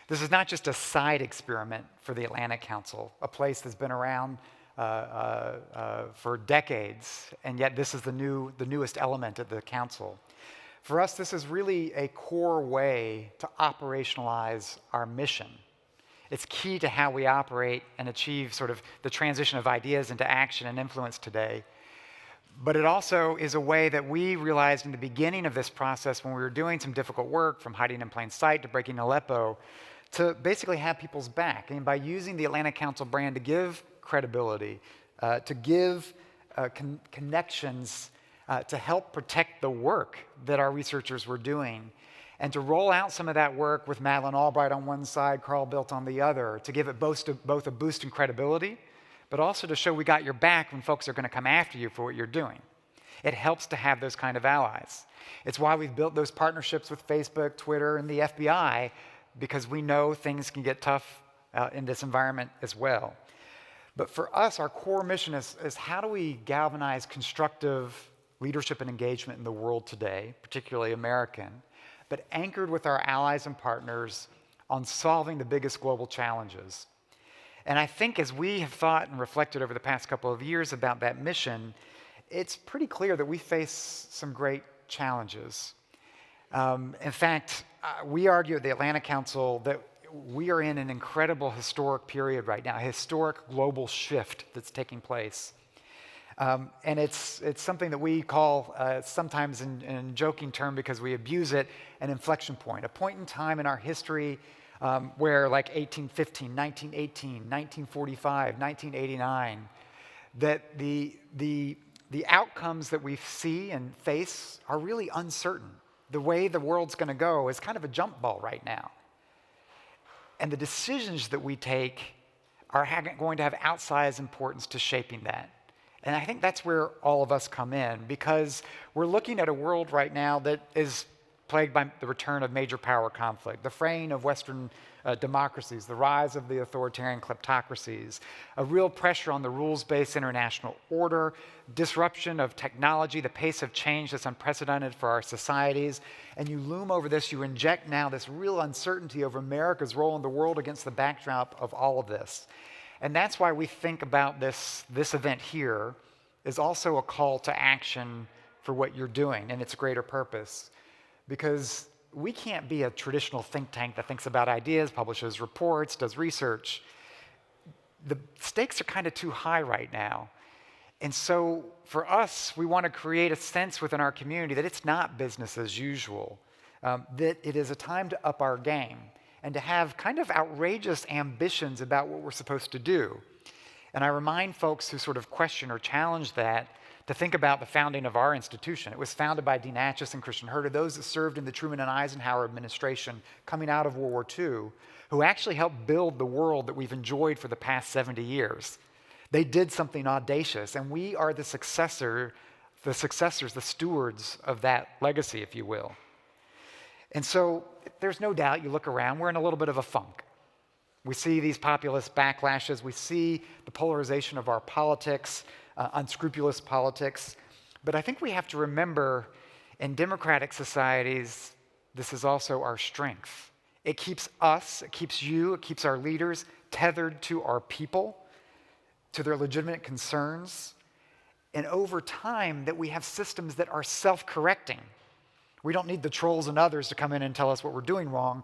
This is not just a side experiment for the Atlantic Council, a place that's been around for decades, and yet this is the newest element of the council. For us, this is really a core way to operationalize our mission. It's key to how we operate and achieve sort of the transition of ideas into action and influence today. But it also is a way that we realized in the beginning of this process when we were doing some difficult work, from hiding in plain sight to breaking Aleppo, to basically have people's back. And by using the Atlantic Council brand to give credibility, to give connections, to help protect the work that our researchers were doing, and to roll out some of that work with Madeleine Albright on one side, Carl Bildt on the other, to give it both a boost in credibility, but also to show we got your back when folks are going to come after you for what you're doing. It helps to have those kind of allies. It's why we've built those partnerships with Facebook, Twitter, and the FBI, because we know things can get tough in this environment as well. But for us, our core mission is how do we galvanize constructive leadership and engagement in the world today, particularly American, but anchored with our allies and partners on solving the biggest global challenges. And I think as we have thought and reflected over the past couple of years about that mission, it's pretty clear that we face some great challenges. In fact, we argue at the Atlantic Council that we are in an incredible historic period right now, a historic global shift that's taking place. And it's something that we call, sometimes in joking term because we abuse it, an inflection point, a point in time in our history where like 1815, 1918, 1945, 1989, that the outcomes that we see and face are really uncertain. The way the world's going to go is kind of a jump ball right now. And the decisions that we take are going to have outsized importance to shaping that. And I think that's where all of us come in, because we're looking at a world right now that is plagued by the return of major power conflict, the fraying of Western democracies, the rise of the authoritarian kleptocracies, a real pressure on the rules-based international order, disruption of technology, the pace of change that's unprecedented for our societies, and you loom over this, you inject now this real uncertainty over America's role in the world against the backdrop of all of this. And that's why we think about this event here is also a call to action for what you're doing and its greater purpose. Because we can't be a traditional think tank that thinks about ideas, publishes reports, does research. The stakes are kind of too high right now. And so for us, we want to create a sense within our community that it's not business as usual, that it is a time to up our game and to have kind of outrageous ambitions about what we're supposed to do. And I remind folks who sort of question or challenge that to think about the founding of our institution. It was founded by Dean Atchis and Christian Herter, those that served in the Truman and Eisenhower administration coming out of World War II, who actually helped build the world that we've enjoyed for the past 70 years. They did something audacious, and we are the successors, the stewards of that legacy, if you will. And so there's no doubt, you look around, we're in a little bit of a funk. We see these populist backlashes, we see the polarization of our politics, unscrupulous politics. But I think we have to remember in democratic societies, this is also our strength. It keeps us, it keeps you, it keeps our leaders tethered to our people, to their legitimate concerns. And over time, that we have systems that are self-correcting. We don't need the trolls and others to come in and tell us what we're doing wrong.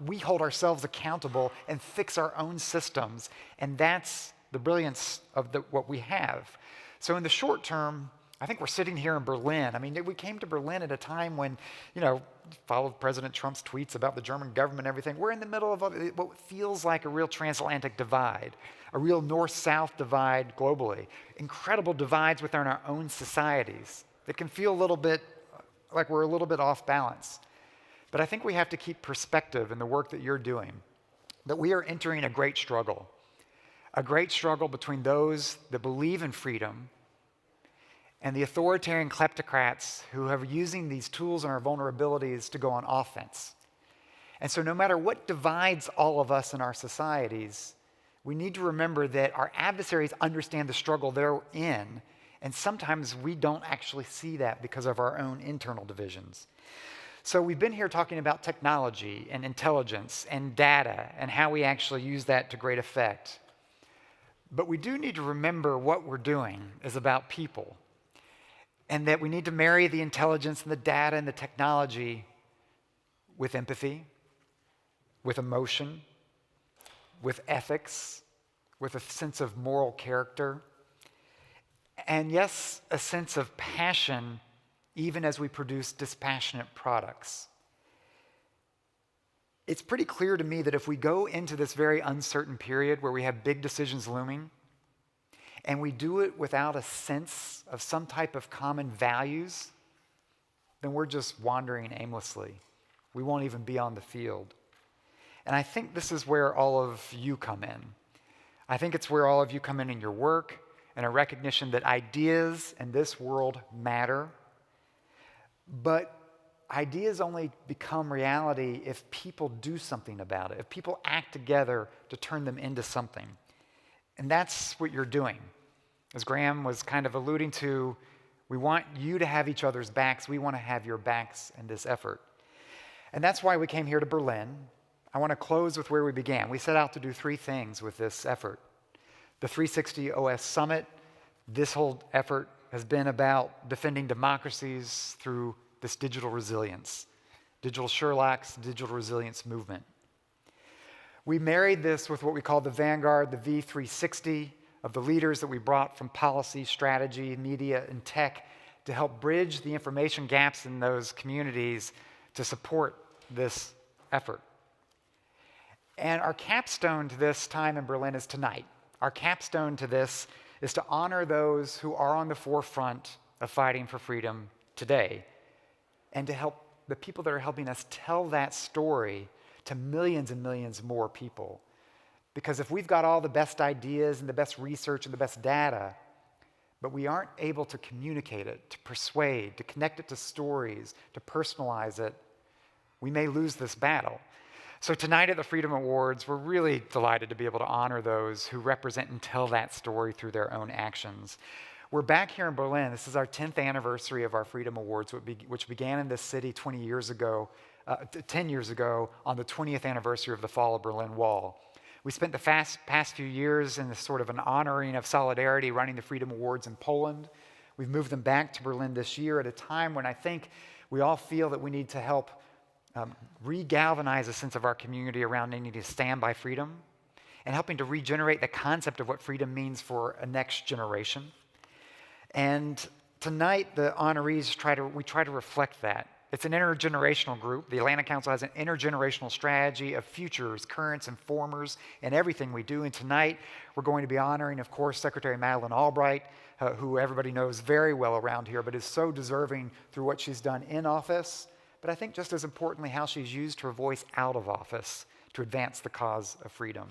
We hold ourselves accountable and fix our own systems. And that's the brilliance of what we have. So in the short term, I think we're sitting here in Berlin. I mean, we came to Berlin at a time when, followed President Trump's tweets about the German government and everything. We're in the middle of what feels like a real transatlantic divide, a real north-south divide globally, incredible divides within our own societies that can feel a little bit like we're a little bit off balance. But I think we have to keep perspective in the work that you're doing, that we are entering a great struggle between those that believe in freedom and the authoritarian kleptocrats who are using these tools and our vulnerabilities to go on offense. And so no matter what divides all of us in our societies, we need to remember that our adversaries understand the struggle they're in, and sometimes we don't actually see that because of our own internal divisions. So we've been here talking about technology and intelligence and data and how we actually use that to great effect. But we do need to remember what we're doing is about people, and that we need to marry the intelligence and the data and the technology with empathy, with emotion, with ethics, with a sense of moral character, and yes, a sense of passion, even as we produce dispassionate products. It's pretty clear to me that if we go into this very uncertain period where we have big decisions looming, and we do it without a sense of some type of common values, then we're just wandering aimlessly. We won't even be on the field. And I think this is where all of you come in. I think it's where all of you come in your work and a recognition that ideas in this world matter. But ideas only become reality if people do something about it, if people act together to turn them into something. And that's what you're doing. As Graham was kind of alluding to, we want you to have each other's backs. We want to have your backs in this effort. And that's why we came here to Berlin. I want to close with where we began. We set out to do three things with this effort. The 360 OS Summit, this whole effort has been about defending democracies through this digital resilience, digital Sherlock's digital resilience movement. We married this with what we call the Vanguard, the V360, of the leaders that we brought from policy, strategy, media, and tech to help bridge the information gaps in those communities to support this effort. And our capstone to this time in Berlin is tonight. Our capstone to this is to honor those who are on the forefront of fighting for freedom today, and to help the people that are helping us tell that story to millions and millions more people. Because if we've got all the best ideas and the best research and the best data, but we aren't able to communicate it, to persuade, to connect it to stories, to personalize it, we may lose this battle. So tonight at the Freedom Awards, we're really delighted to be able to honor those who represent and tell that story through their own actions. We're back here in Berlin. This is our 10th anniversary of our Freedom Awards, which began in this city 10 years ago on the 20th anniversary of the fall of Berlin Wall. We spent the past few years in this sort of an honoring of solidarity running the Freedom Awards in Poland. We've moved them back to Berlin this year at a time when I think we all feel that we need to help re-galvanize a sense of our community around needing to stand by freedom and helping to regenerate the concept of what freedom means for a next generation. And tonight, the honorees we try to reflect that. It's an intergenerational group. The Atlantic Council has an intergenerational strategy of futures, currents, and formers in everything we do. And tonight, we're going to be honoring, of course, Secretary Madeleine Albright, who everybody knows very well around here, but is so deserving through what she's done in office, but I think just as importantly, how she's used her voice out of office to advance the cause of freedom.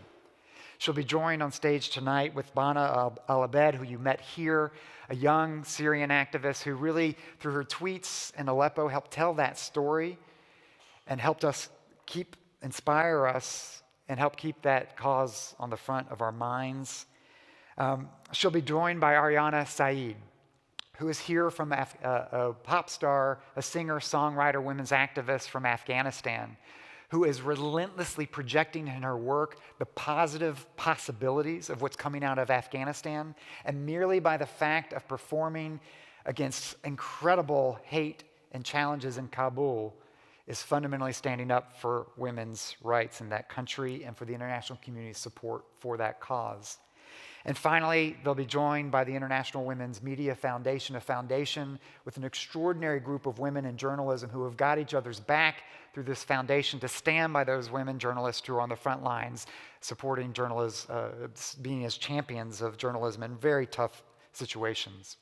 She'll be joined on stage tonight with Bana Al-Abed, who you met here, a young Syrian activist who really, through her tweets in Aleppo, helped tell that story and helped us inspire us and help keep that cause on the front of our minds. She'll be joined by Ariana Saeed, who is here from a pop star, a singer, songwriter, women's activist from Afghanistan, who is relentlessly projecting in her work the positive possibilities of what's coming out of Afghanistan, and merely by the fact of performing against incredible hate and challenges in Kabul is fundamentally standing up for women's rights in that country and for the international community's support for that cause. And finally, they'll be joined by the International Women's Media Foundation, a foundation with an extraordinary group of women in journalism who have got each other's back through this foundation to stand by those women journalists who are on the front lines, supporting journalists, being as champions of journalism in very tough situations.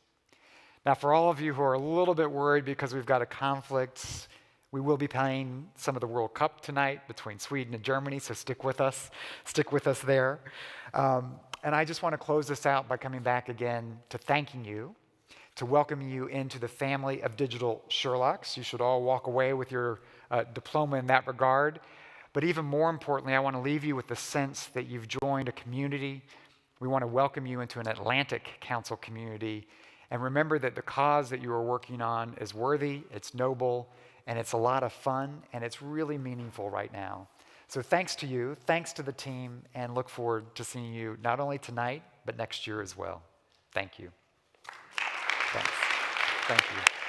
Now, for all of you who are a little bit worried because we've got a conflict, we will be playing some of the World Cup tonight between Sweden and Germany, so stick with us there. And I just want to close this out by coming back again to thanking you, to welcome you into the family of digital Sherlocks. You should all walk away with your diploma in that regard. But even more importantly, I want to leave you with the sense that you've joined a community. We want to welcome you into an Atlantic Council community. And remember that the cause that you are working on is worthy, it's noble, and it's a lot of fun, and it's really meaningful right now. So thanks to you, thanks to the team, and look forward to seeing you not only tonight, but next year as well. Thank you. Thanks. Thank you.